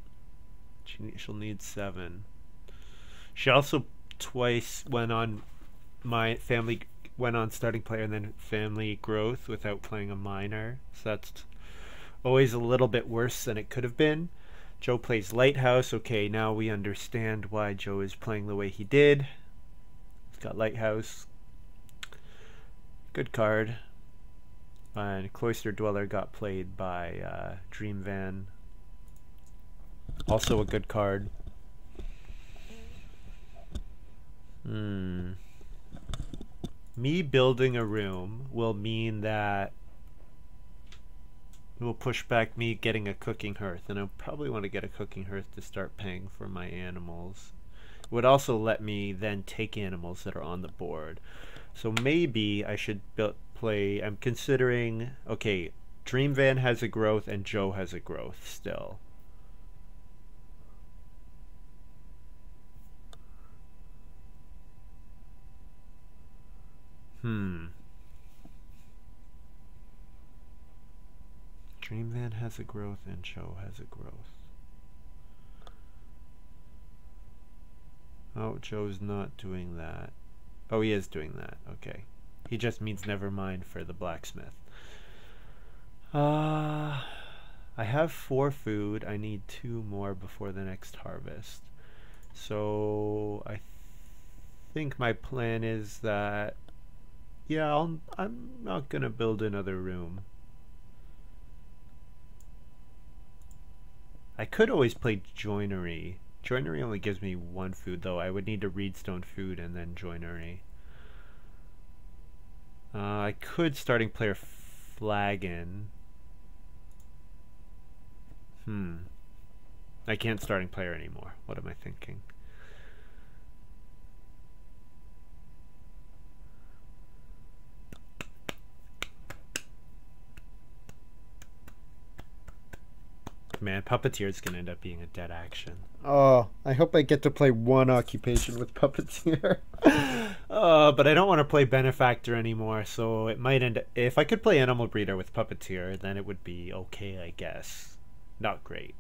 She'll need 7. She also twice went on starting player and then family growth without playing a minor, so that's always a little bit worse than it could have been. Joe plays Lighthouse. Okay, now we understand why Joe is playing the way he did. He's got Lighthouse. Good card. And Cloister Dweller got played by Dreamvan. Also a good card. Me building a room will mean that it will push back me getting a cooking hearth, and I'll probably want to get a cooking hearth to start paying for my animals. It would also let me then take animals that are on the board. So maybe I should play, I'm considering, okay, Dreamvan has a growth and Joe has a growth still. Dreamvan has a growth and Joe has a growth. Oh, Joe's not doing that. Oh, he is doing that. Okay. He just means never mind for the blacksmith. I have 4 food. I need 2 more before the next harvest. So I think my plan is that, yeah, I'm not gonna build another room. I could always play joinery. Joinery only gives me 1 food, though. I would need to Reedstone food and then joinery. I could starting player Flagon. I can't starting player anymore. What am I thinking? Man, Puppeteer is going to end up being a dead action. Oh, I hope I get to play 1 occupation with Puppeteer. But I don't want to play Benefactor anymore, so it might end up... If I could play Animal Breeder with Puppeteer, then it would be okay, I guess. Not great.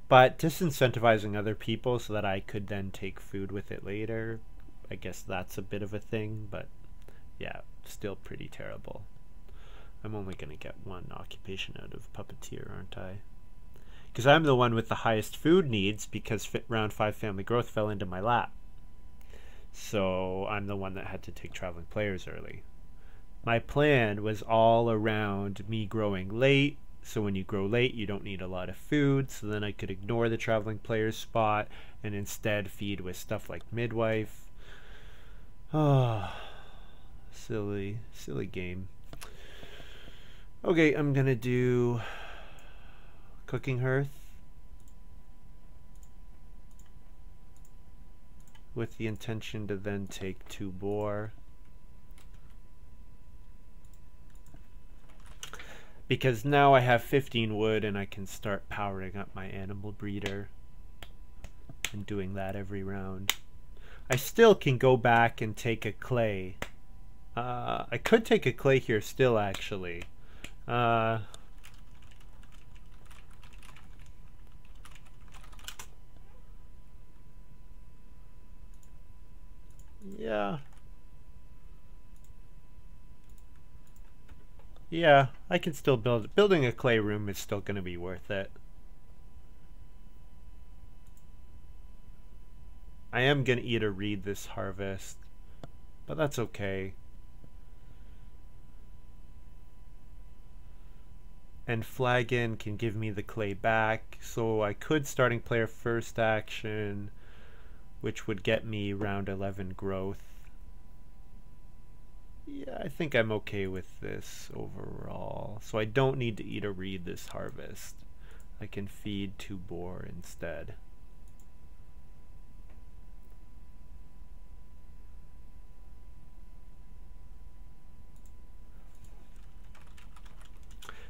But disincentivizing other people so that I could then take food with it later, I guess that's a bit of a thing, but yeah, still pretty terrible. I'm only going to get 1 occupation out of Puppeteer, aren't I? Because I'm the one with the highest food needs because round 5 family growth fell into my lap. So I'm the one that had to take traveling players early. My plan was all around me growing late. So when you grow late, you don't need a lot of food. So then I could ignore the traveling player's spot and instead feed with stuff like midwife. Oh, silly game. Okay, I'm gonna do cooking hearth with the intention to then take 2 boar. Because now I have 15 wood and I can start powering up my animal breeder and doing that every round. I still can go back and take a clay. I could take a clay here still, actually. Yeah. Yeah, I can still build. Building a clay room is still going to be worth it. I am going to eat a reed this harvest, but that's okay. And flagon can give me the clay back, so I could starting player first action, which would get me round 11 growth. Yeah, I think I'm okay with this overall. So I don't need to eat a reed this harvest. I can feed 2 boar instead.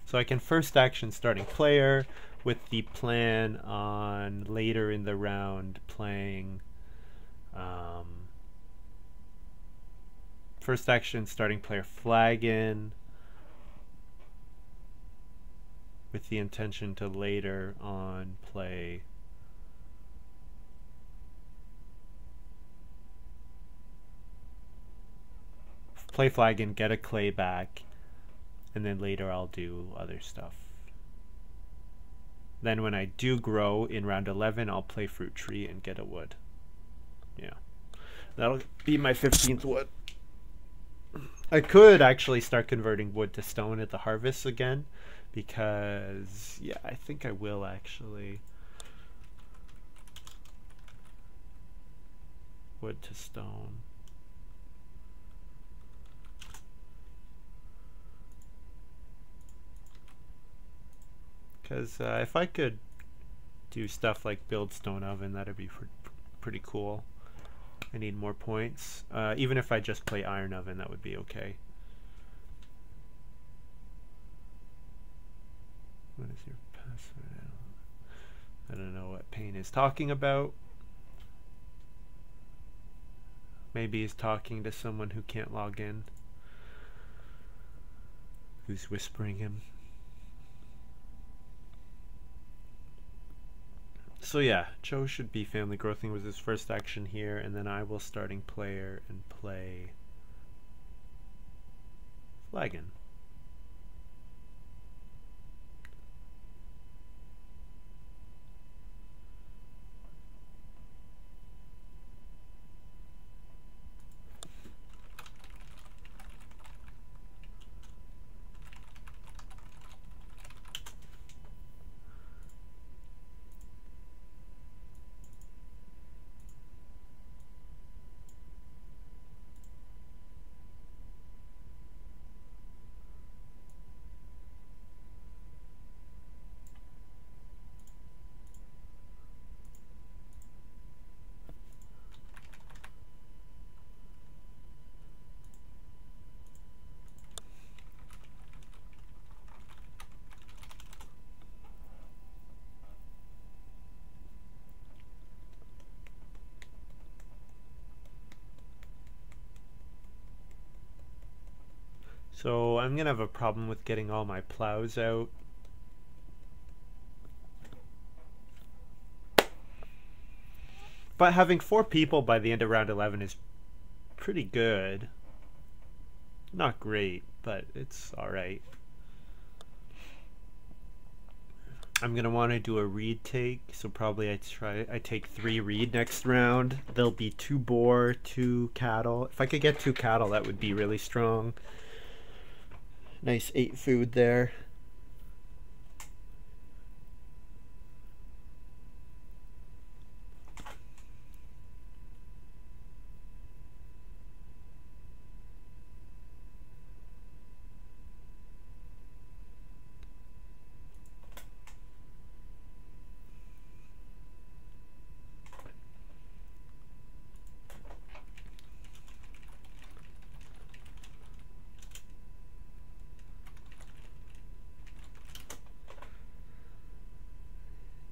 So I can first action starting player with the plan on later in the round playing first action starting player flagon with the intention to later on play flagon, get a clay back, and then later I'll do other stuff. Then when I do grow in round 11, I'll play fruit tree and get a wood. Yeah, that'll be my 15th wood. I could actually start converting wood to stone at the harvest again, because yeah, I think I will actually. Wood to stone. Because if I could do stuff like build stone oven, that'd be pretty cool. I need more points. Even if I just play iron oven, that would be okay. What is your password? I don't know what Payne is talking about. Maybe he's talking to someone who can't log in, who's whispering him. So yeah, Joe should be family growthing with his first action here, and then I will starting player and play flagon. So I'm gonna have a problem with getting all my plows out. But having 4 people by the end of round 11 is pretty good. Not great, but it's alright. I'm gonna want to do a reed take, so probably I take 3 reed next round. There'll be 2 boar, 2 cattle. If I could get 2 cattle, that would be really strong. Nice 8 food there.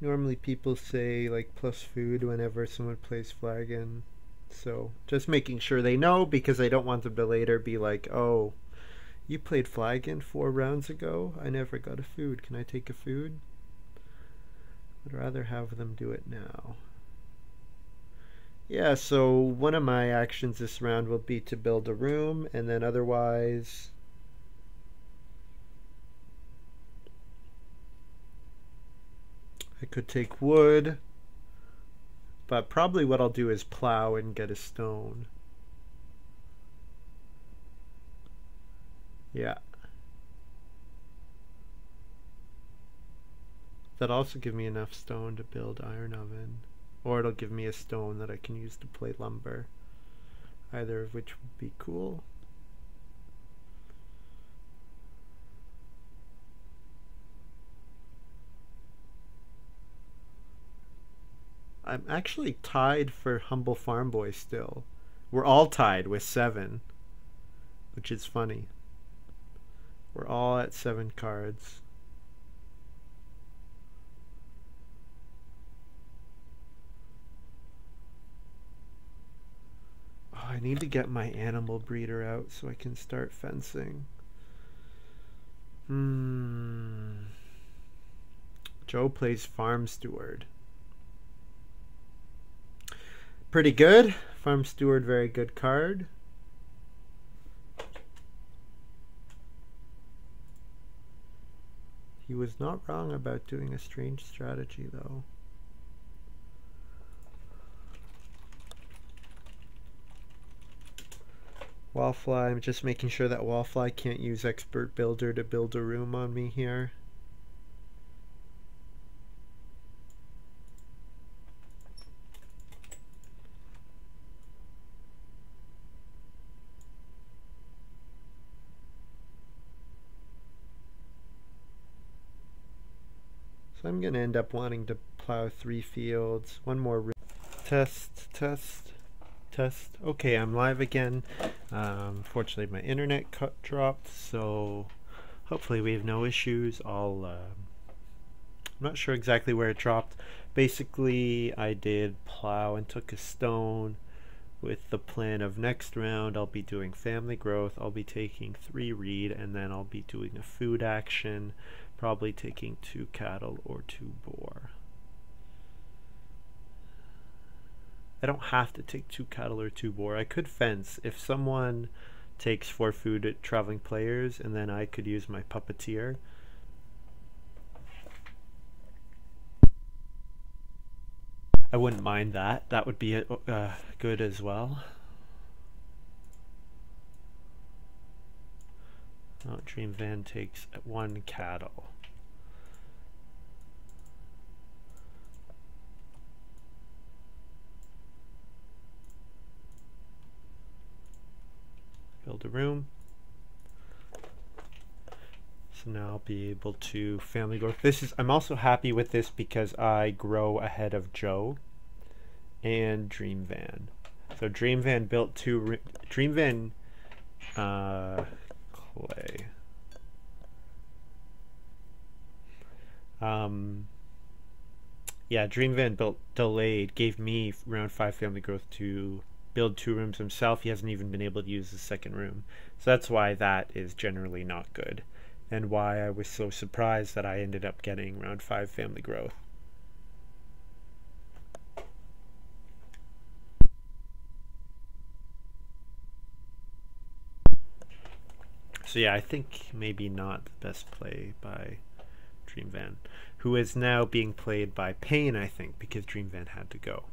Normally people say like plus food whenever someone plays flagon. So just making sure they know, because I don't want them to later be like, oh, you played flagon 4 rounds ago? I never got a food. Can I take a food? I'd rather have them do it now. Yeah, so one of my actions this round will be to build a room, and then otherwise I could take wood, but probably what I'll do is plow and get a stone. Yeah. That'll also give me enough stone to build iron oven. Or it'll give me a stone that I can use to plate lumber. Either of which would be cool. I'm actually tied for Humble Farm Boy still. We're all tied with 7, which is funny. We're all at 7 cards. Oh, I need to get my animal breeder out so I can start fencing. Joe plays Farm Steward. Pretty good. Farm Steward, very good card. He was not wrong about doing a strange strategy, though. Wallfly, I'm just making sure that Wallfly can't use Expert Builder to build a room on me here. So I'm going to end up wanting to plow 3 fields. One more room. Test, test, test. Okay, I'm live again. Fortunately, my internet dropped, so hopefully we have no issues. I'm not sure exactly where it dropped. Basically, I did plow and took a stone with the plan of next round I'll be doing family growth. I'll be taking 3 reed, and then I'll be doing a food action, probably taking 2 cattle or 2 boar. I don't have to take 2 cattle or 2 boar. I could fence if someone takes 4 food at traveling players, and then I could use my puppeteer. I wouldn't mind that. That would be good as well. Oh, dreamvan takes 1 cattle. Build a room. So now I'll be able to family growth. I'm also happy with this because I grow ahead of Joe and dreamvan. So dreamvan built 2 dreamvan clay. Yeah, dreamvan built delayed, gave me round 5 family growth to build 2 rooms himself. He hasn't even been able to use the 2nd room. So that's why that is generally not good, and why I was so surprised that I ended up getting round 5 family growth. So yeah, I think maybe not the best play by Dreamvan, who is now being played by Payne, I think, because Dreamvan had to go.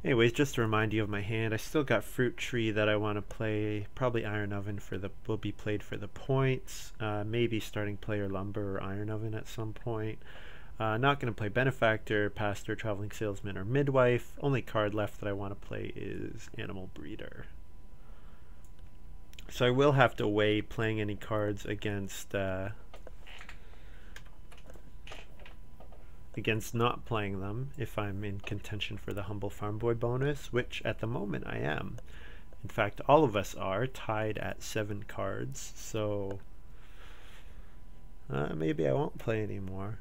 Anyways, just to remind you of my hand, I still got Fruit Tree that I want to play. Probably Iron Oven will be played for the points. Maybe Starting Player Lumber or Iron Oven at some point. Not going to play Benefactor, Pastor, Traveling Salesman, or Midwife. Only card left that I want to play is Animal Breeder. So I will have to weigh playing any cards against not playing them if I'm in contention for the Humble Farm Boy bonus, which at the moment I am. In fact, all of us are tied at 7 cards, so maybe I won't play anymore.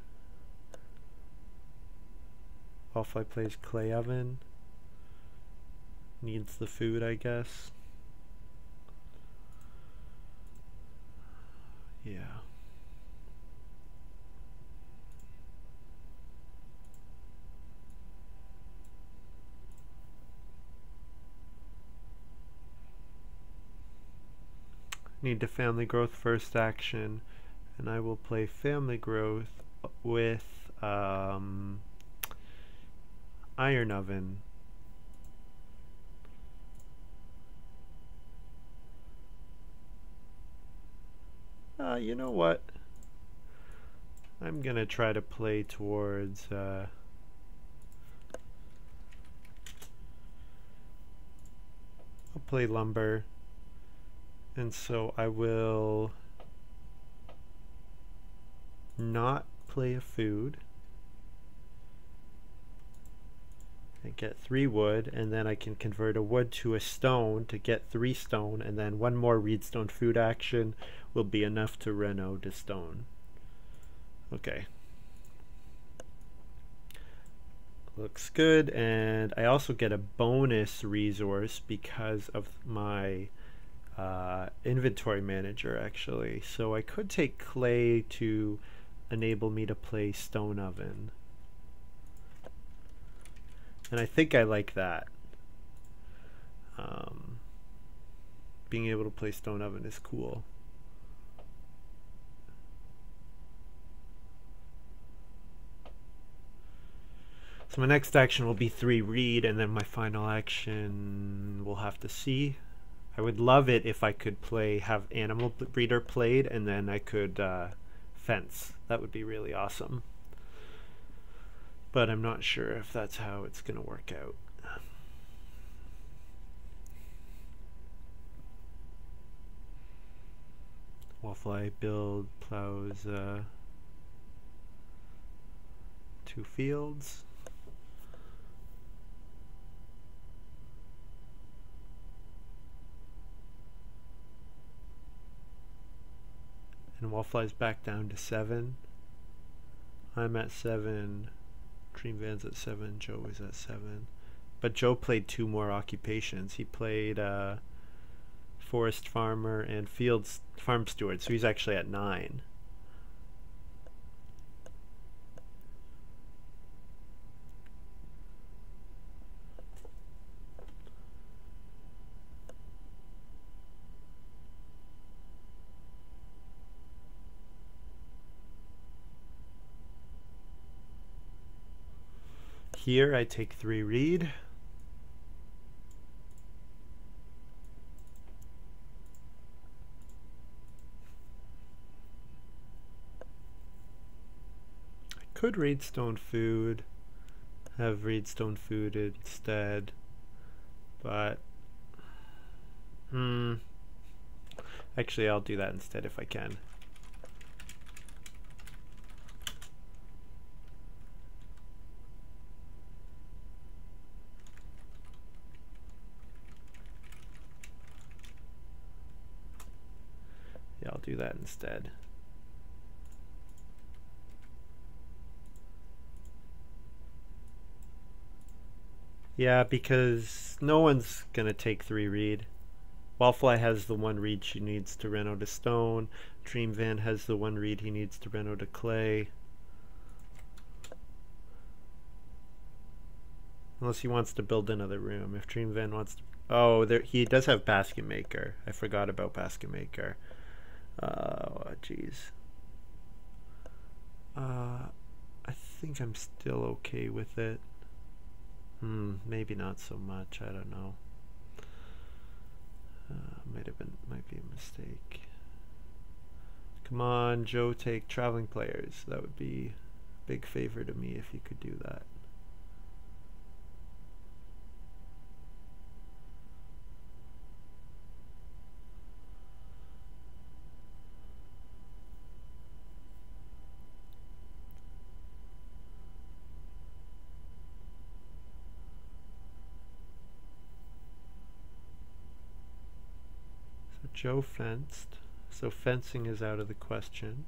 Wallfly plays Clay Oven. Needs the food, I guess. Yeah. Need to Family Growth first action, and I will play Family Growth with Iron Oven. You know what? I'm gonna try to play towards I'll play Lumber, and so I will not play a food. I get 3 wood, and then I can convert a wood to a stone to get 3 stone, and then 1 more Reedstone food action will be enough to reno to stone. Okay. Looks good, and I also get a bonus resource because of my inventory manager, actually. So I could take clay to enable me to play Stone Oven. And I think I like that. Being able to play Stone Oven is cool. So my next action will be 3 read, and then my final action we'll have to see. I would love it if I could have Animal Breeder played, and then I could fence. That would be really awesome. But I'm not sure if that's how it's going to work out. Wallfly build plows 2 fields. And Wallfly's back down to 7. I'm at 7. Dreamvan's at 7. Joe is at 7. But Joe played 2 more occupations. He played Forest Farmer and Farm Steward, so he's actually at 9. Here I take 3 read. I could Reedstone food, have Reedstone food instead, but actually I'll do that instead if I can. Yeah, I'll do that instead. Yeah, because no one's gonna take 3 read. Wallfly has the 1 read she needs to reno to stone. Dreamvan has the 1 read he needs to reno to clay. Unless he wants to build another room. If Dreamvan wants to... Oh, he does have Basket Maker. I forgot about Basket Maker. Oh, jeez. I think I'm still okay with it. Maybe not so much. I don't know. Might be a mistake. Come on, Joe, take traveling players. That would be a big favor to me if you could do that. So Joe fenced. So fencing is out of the question.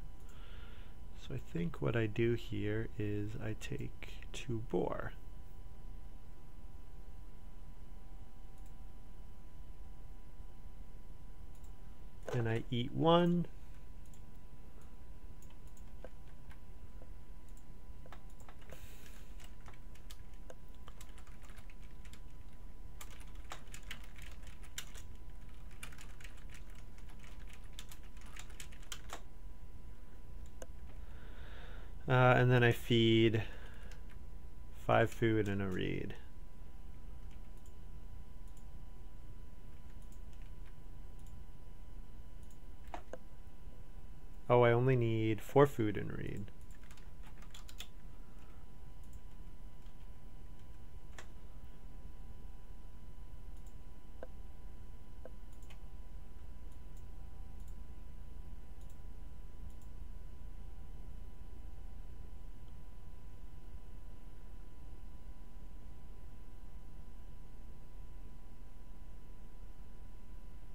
So I think what I do here is I take 2 boar. And I eat 1. And then I feed 5 food and a reed. Oh, I only need 4 food and a reed.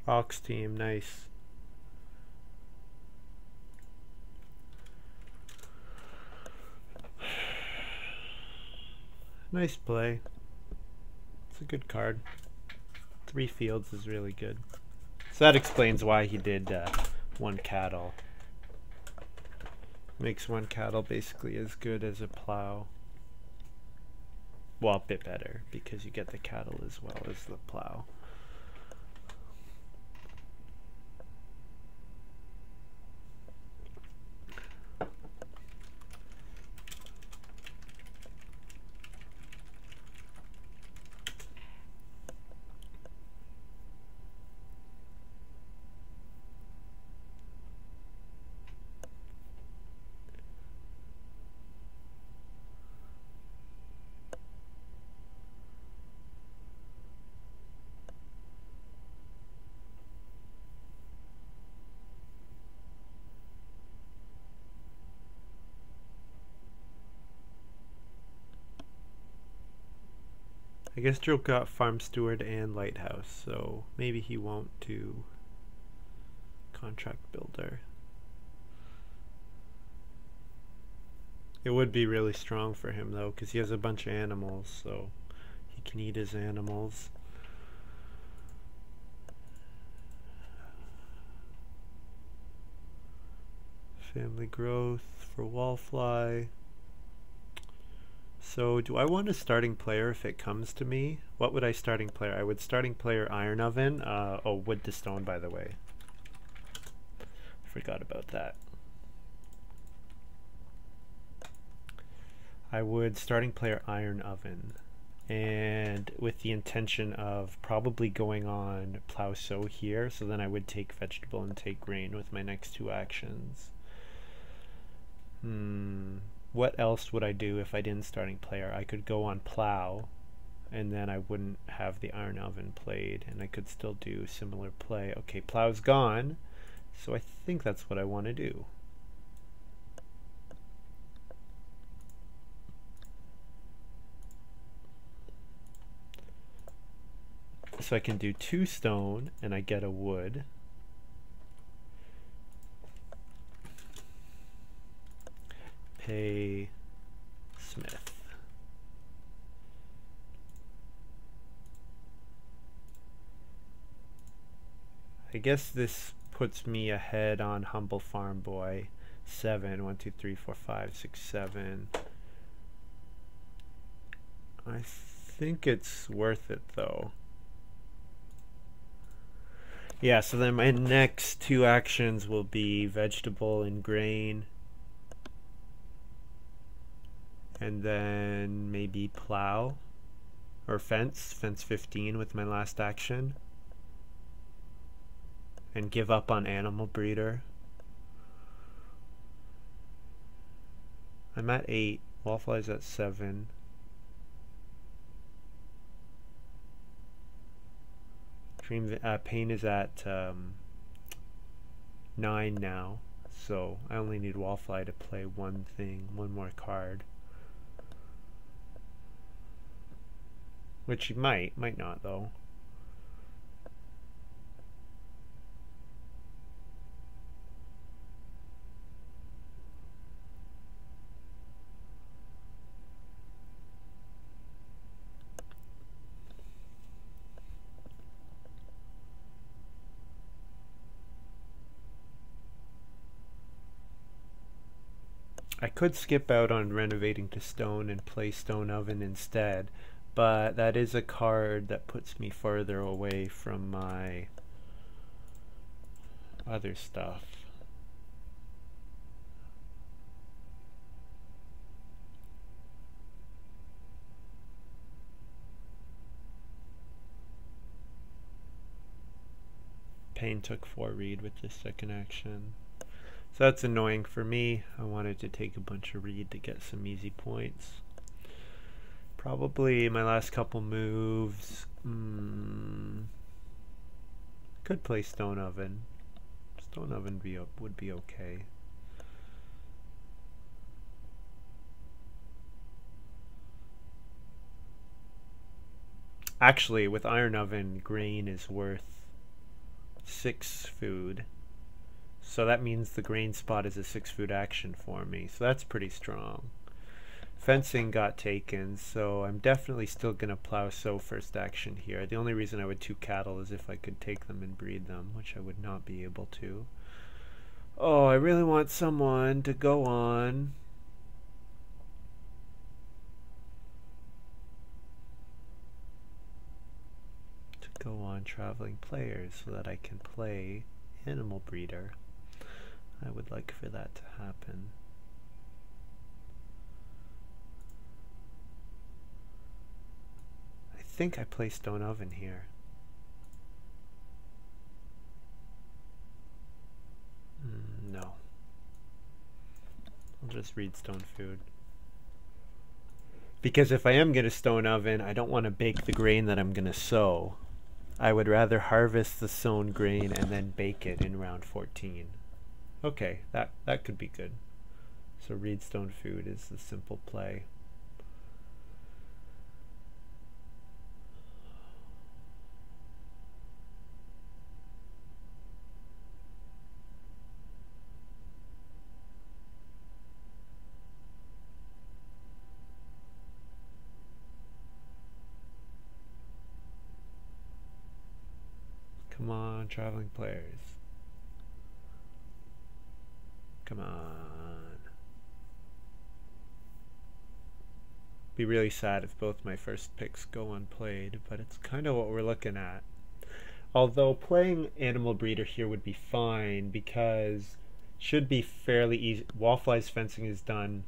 Ox team, nice. Nice play. It's a good card. 3 fields is really good. So that explains why he did 1 cattle. Makes 1 cattle basically as good as a plow. Well, a bit better because you get the cattle as well as the plow. I guess Joe got farm steward and lighthouse, so maybe he won't do contract builder. It would be really strong for him though, because he has a bunch of animals, so he can eat his animals. Family growth for Wallfly. So do I want a starting player if it comes to me? What would I starting player? I would starting player iron oven. Oh, wood to stone, by the way. Forgot about that. I would starting player iron oven. And with the intention of probably going on plow sow here. So then I would take vegetable and take grain with my next 2 actions. What else would I do if I didn't starting player? I could go on plow, and then I wouldn't have the iron oven played, and I could still do similar play. Okay, plow's gone, so I think that's what I want to do. So I can do 2 stone, and I get a wood. Pay Smith. I guess this puts me ahead on Humble Farm Boy. 7. 1, 2, 3, 4, 5, 6, 7. I think it's worth it though. Yeah, so then my next 2 actions will be vegetable and grain. and then maybe plow or fence 15 with my last action, and give up on animal breeder. I'm at 8, Wallfly's at 7. Pain is at 9 now, so I only need Wallfly to play one more card. Which he might not though. I could skip out on renovating to stone and play stone oven instead, but that is a card that puts me further away from my other stuff. Pain took 4 read with this second action. So that's annoying for me. I wanted to take a bunch of read to get some easy points. Probably my last couple moves. Could play stone oven. Stone oven would be okay. Actually, with iron oven, grain is worth 6 food. So that means the grain spot is a 6 food action for me. So that's pretty strong. Fencing got taken, so I'm definitely still going to plow sow first action here. The only reason I would 2 cattle is if I could take them and breed them, which I would not be able to. Oh, I really want someone to go on. Traveling players so that I can play animal breeder. I would like for that to happen. I think I play stone oven here. No. I'll just read stone food. Because if I am going to stone oven, I don't want to bake the grain that I'm going to sow. I would rather harvest the sown grain and then bake it in round 14. Okay, that could be good. So read stone food is the simple play. Come on, traveling players. Come on. Be really sad if both my first picks go unplayed, but it's kind of what we're looking at. Although playing animal breeder here would be fine because should be fairly easy. Wallfly's fencing is done.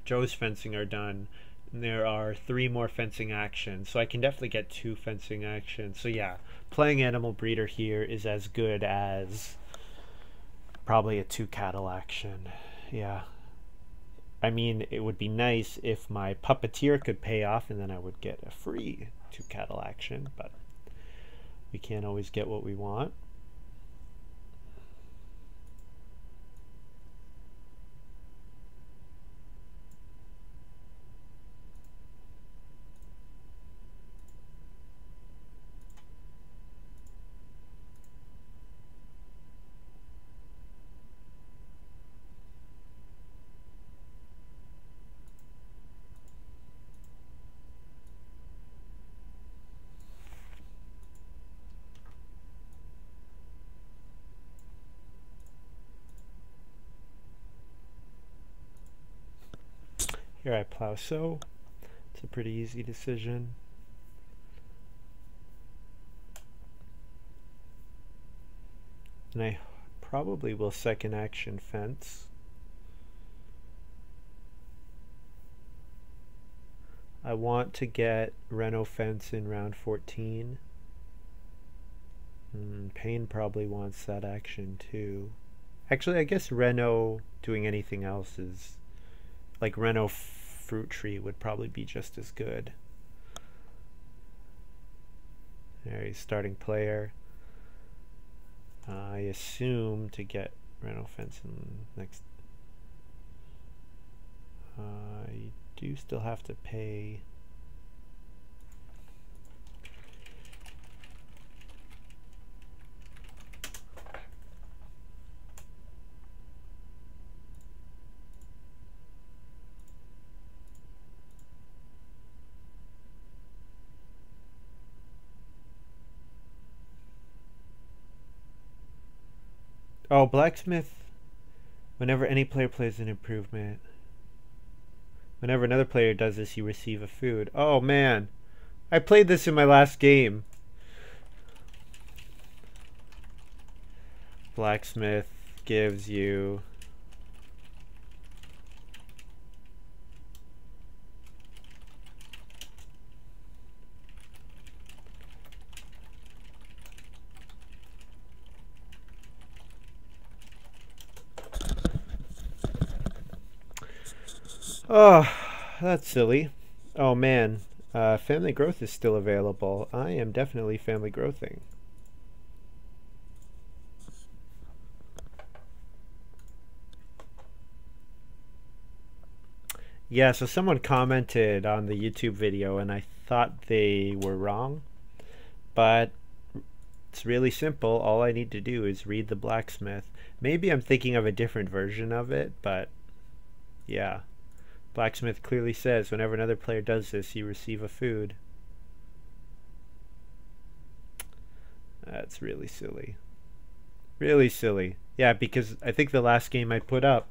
Joe's fencing are done. And there are 3 more fencing actions, so I can definitely get 2 fencing actions. So yeah, playing animal breeder here is as good as probably a 2 cattle action. Yeah. I mean, it would be nice if my puppeteer could pay off and then I would get a free 2 cattle action, but we can't always get what we want. Here I plow sow. It's a pretty easy decision. And I probably will second action fence. I want to get Reno Fence in round 14. Payne probably wants that action too. Actually, I guess Reno doing anything else is... Like Reno Fruit Tree would probably be just as good. There, he's starting player. I assume to get Reno Fence in next... you do still have to pay... Oh, Blacksmith. Whenever any player plays an improvement. Whenever another player does this, you receive a food. Oh, man. I played this in my last game. Blacksmith gives you... Oh, that's silly. Oh man, family growth is still available. I am definitely family growthing. Yeah, so someone commented on the YouTube video and I thought they were wrong, but it's really simple. All I need to do is read the Blacksmith. Maybe I'm thinking of a different version of it, but yeah. Blacksmith clearly says whenever another player does this, you receive a food. That's really silly. Really silly. Yeah, because I think the last game I put up,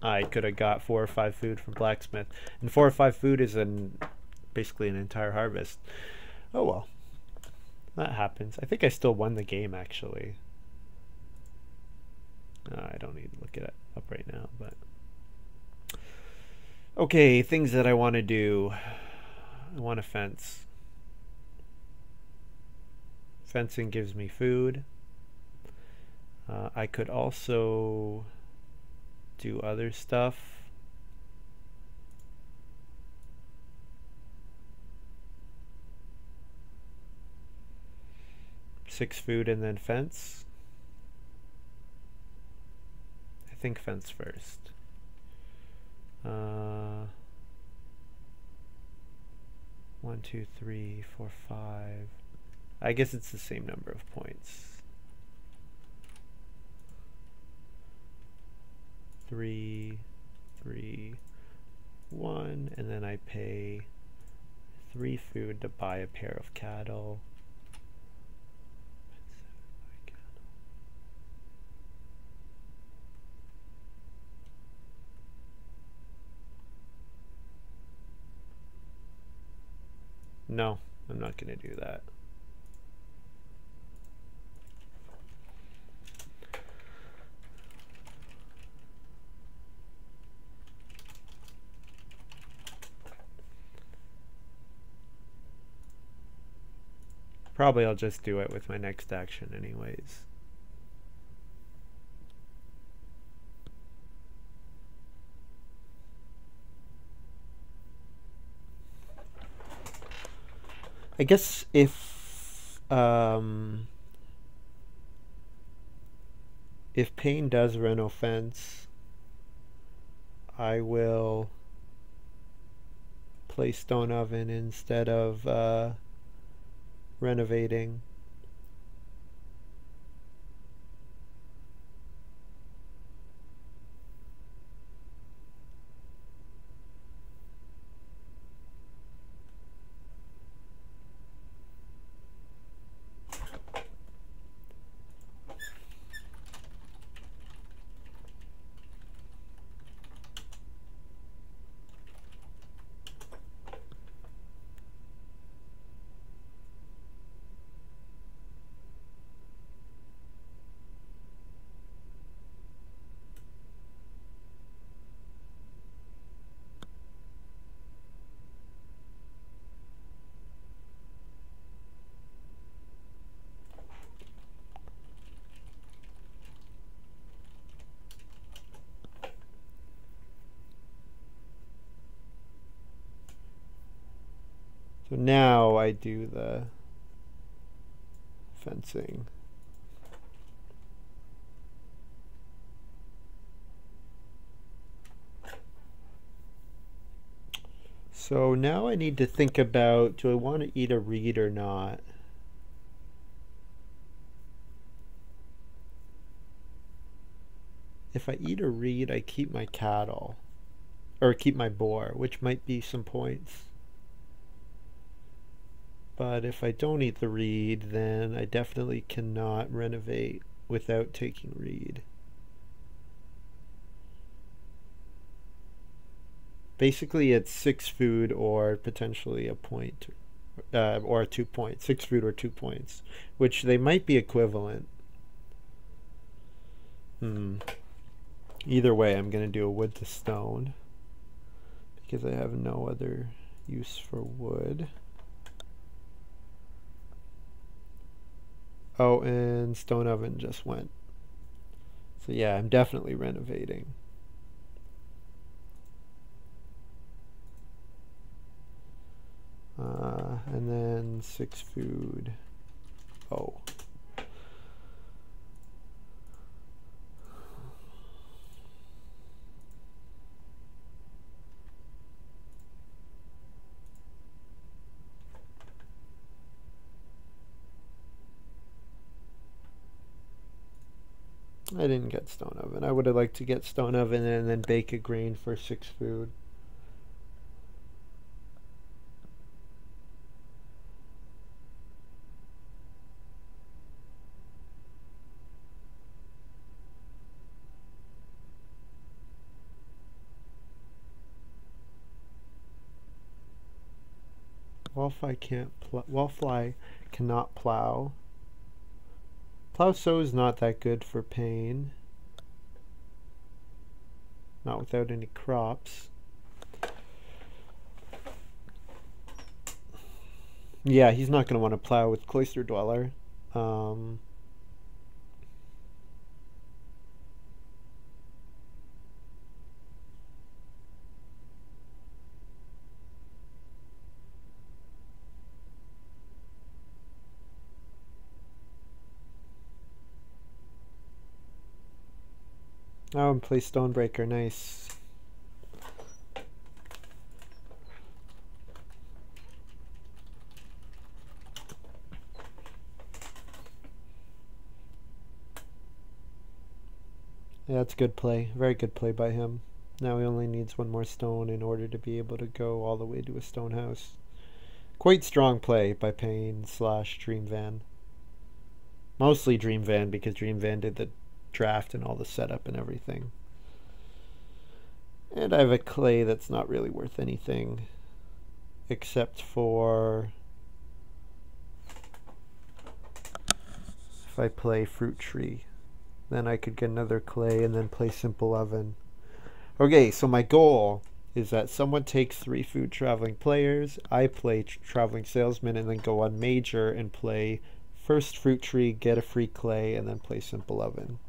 I could have got 4 or 5 food from Blacksmith. And 4 or 5 food is basically an entire harvest. Oh well. That happens. I think I still won the game, actually. I don't need to look it up right now, but... Okay, things that I want to do. I want a fence. Fencing gives me food. I could also do other stuff. Six food and then fence. I think fence first. 1, 2, 3, 4, 5. I guess it's the same number of points. 3, 3, 1, and then I pay 3 food to buy a pair of cattle. No, I'm not going to do that. Probably I'll just do it with my next action anyways. I guess if Payne does Reno Fence, I will play Stone Oven instead of renovating. So now I do the fencing. So now I need to think about, do I want to eat a reed or not? If I eat a reed, I keep my cattle. Or keep my boar, which might be some points. But if I don't eat the reed, then I definitely cannot renovate without taking reed. Basically, it's 6 food or potentially a point, or 2 points. 6 food or 2 points, which they might be equivalent. Either way, I'm going to do a wood to stone because I have no other use for wood. Oh, and stone oven just went. So yeah, I'm definitely renovating. And then 6 food. Oh. I didn't get stone oven. I would have liked to get stone oven and then bake a grain for 6 food. Wallfly cannot plow. Plow sow is not that good for pain. Not without any crops. Yeah, he's not going to want to plow with Cloister Dweller. Oh, and play Stonebreaker, nice. Yeah, that's good play. Very good play by him. Now he only needs 1 more stone in order to be able to go all the way to a stone house. Quite strong play by Payne / dreamvan. Mostly dreamvan because dreamvan did the draft and all the setup and everything. And I have a clay that's not really worth anything except for if I play fruit tree. Then I could get another clay and then play simple oven. Okay, so my goal is that someone takes 3 food traveling players, I play traveling salesman, and then go on major and play first fruit tree, get a free clay, and then play simple oven.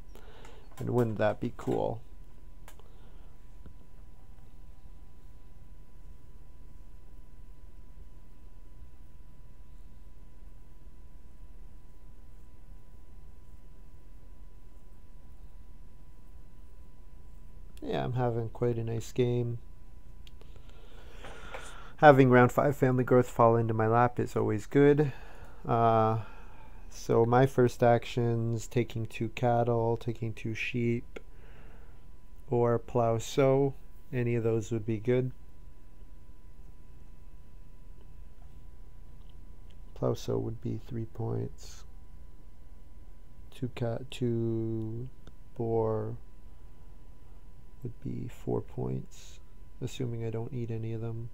And wouldn't that be cool? Yeah, I'm having quite a nice game. Having round 5 family growth fall into my lap is always good. So my first actions, taking 2 cattle, taking 2 sheep, or plow sow. Any of those would be good. Plow sow would be 3 points. 2 boar would be 4 points, assuming I don't eat any of them.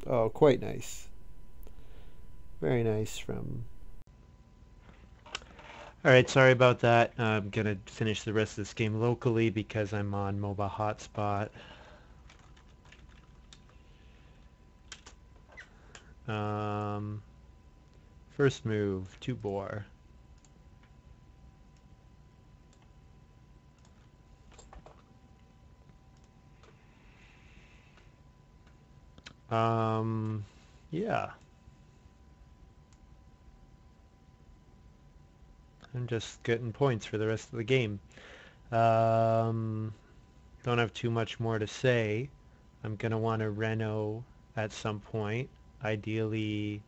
Oh, quite nice. Very nice from... Alright, sorry about that. I'm going to finish the rest of this game locally because I'm on mobile hotspot. First move, 2 boar. Yeah. I'm just getting points for the rest of the game. Um, don't have too much more to say. I'm gonna want to reno at some point. Ideally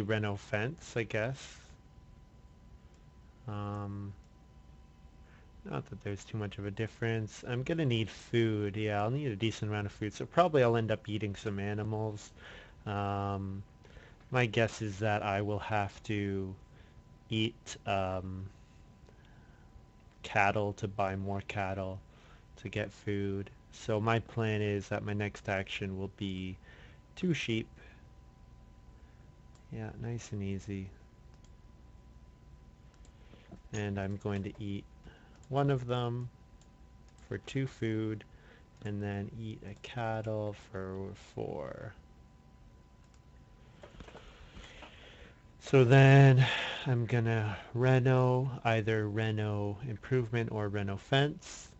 reno fence, I guess. Um, Not that there's too much of a difference. I'm gonna need food. Yeah, I'll need a decent amount of food. So probably I'll end up eating some animals. Um, my guess is that I will have to eat cattle to buy more cattle to get food. So my plan is that my next action will be 2 sheep. Yeah, nice and easy. And I'm going to eat one of them for 2 food, and then eat a cattle for 4. So then I'm gonna either reno improvement or reno fence.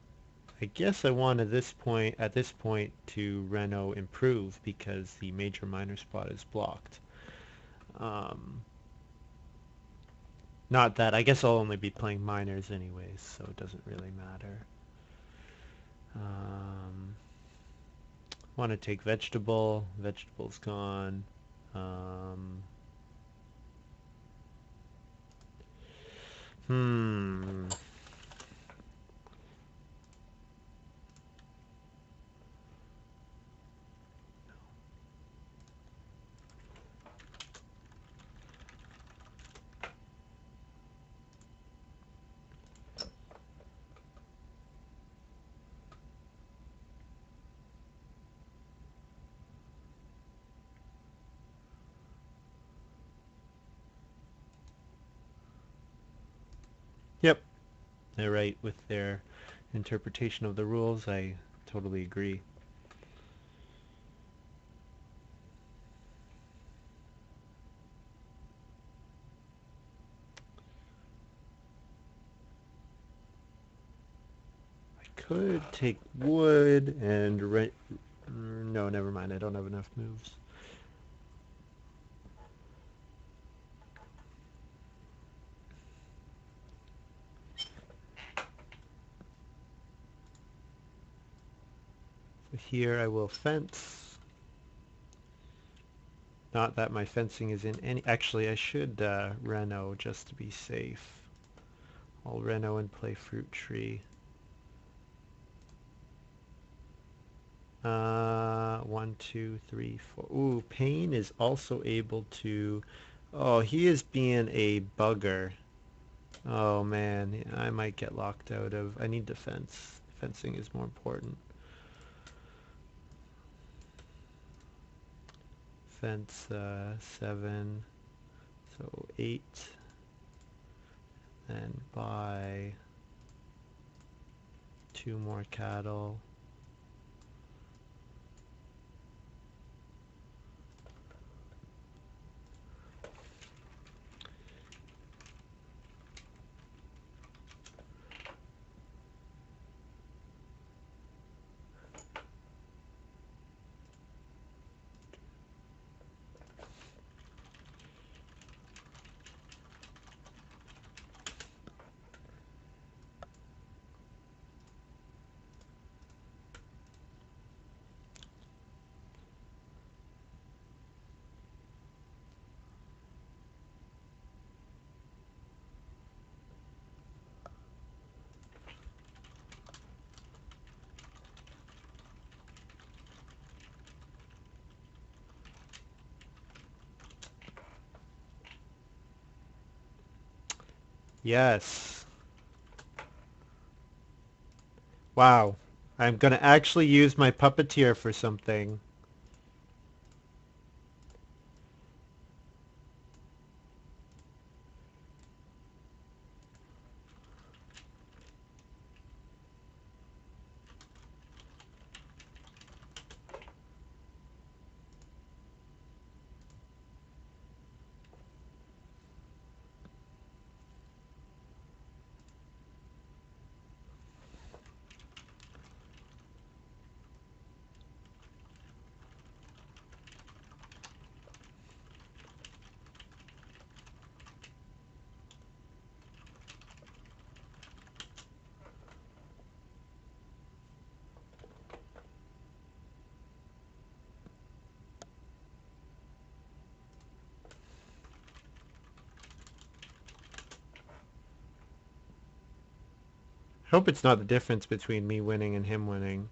I guess I want at this point to reno improve because the major minor spot is blocked. Um, Not that, I guess I'll only be playing minors anyways, so it doesn't really matter. Um, Want to take vegetable. Vegetable's gone. Um, hmm. Yep, they're right with their interpretation of the rules. I totally agree. Could take wood and no, never mind. I don't have enough moves. So here I will fence. Not that my fencing is in any... Actually, I should reno just to be safe. I'll reno and play fruit tree. 1, 2, 3, 4. Ooh, Pain is also able to... Oh, he is being a bugger. Oh man, I might get locked out of... I need defense. Fencing is more important. Fence 7, so 8. And buy 2 more cattle. Yes. Wow. I'm gonna actually use my puppeteer for something. Hope it's not the difference between me winning and him winning.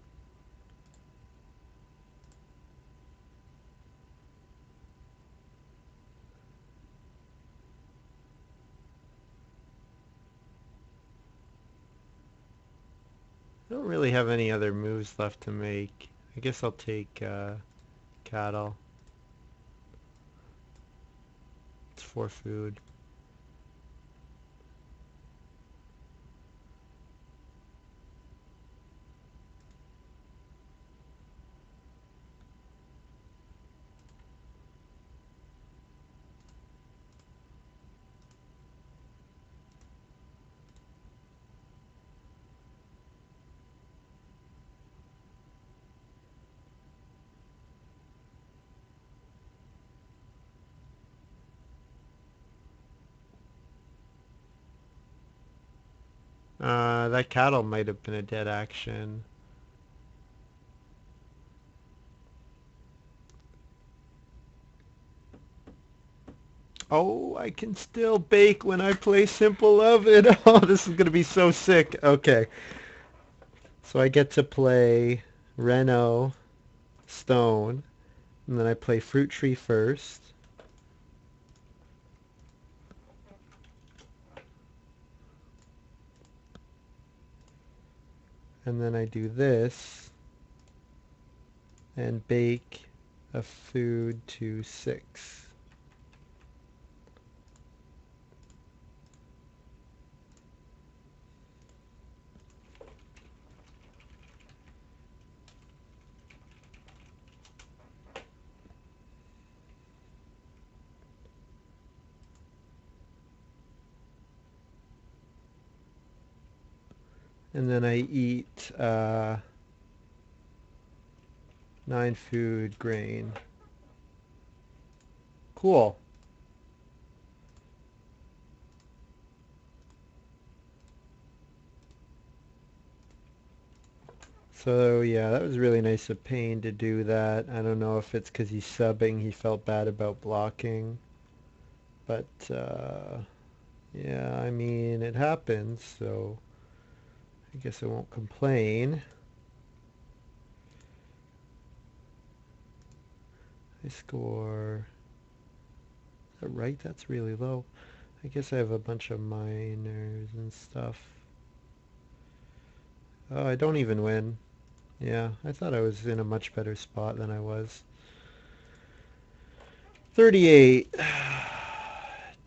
I don't really have any other moves left to make. I guess I'll take cattle. It's for food. That cattle might have been a dead action. Oh, I can still bake when I play Simple Oven. Oh, this is going to be so sick. Okay, so I get to play Reno, Stone, and then I play Fruit Tree first. And then I do this and bake a food to 6. And then I eat 9 food grain. Cool. So yeah, that was really nice of Payne to do that. I don't know if it's because he's subbing, he felt bad about blocking. But yeah, I mean, it happens, so I guess I won't complain. I score... Is that right? That's really low. I guess I have a bunch of minors and stuff. Oh, I don't even win. Yeah, I thought I was in a much better spot than I was. 38.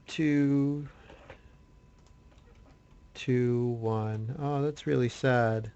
2, 2, 1. Oh, that's really sad.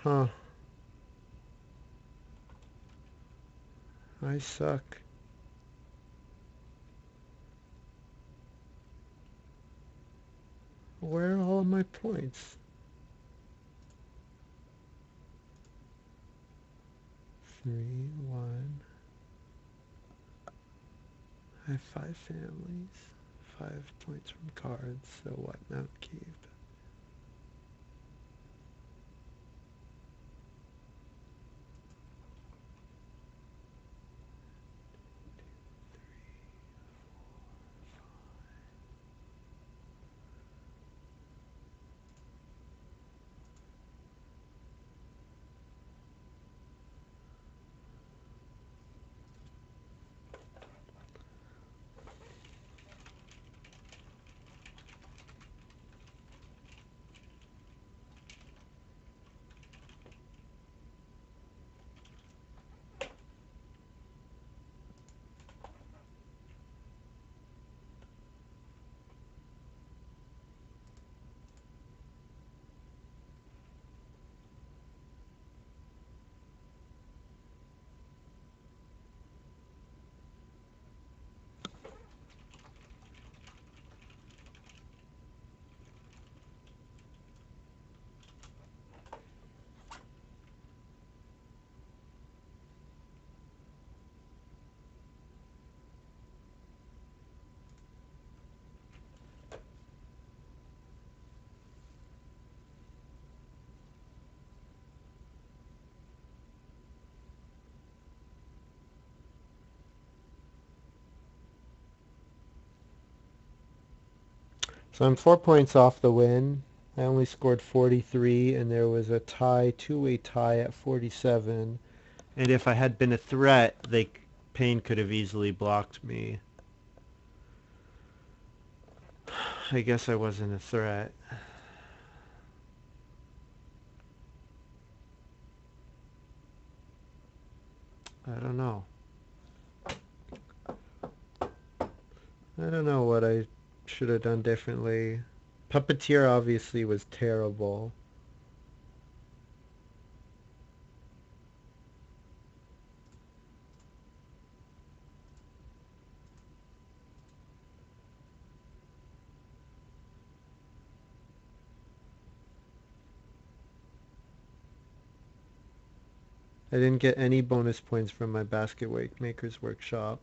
Huh. I suck. Where are all of my points? 3, 1. I have 5 families. 5 points from cards. So what? Mount Keep. So I'm 4 points off the win. I only scored 43, and there was a tie, two-way tie at 47. And if I had been a threat, Payne could have easily blocked me. I guess I wasn't a threat. I don't know. I don't know what I should have done differently. Puppeteer obviously was terrible. I didn't get any bonus points from my basket maker's workshop.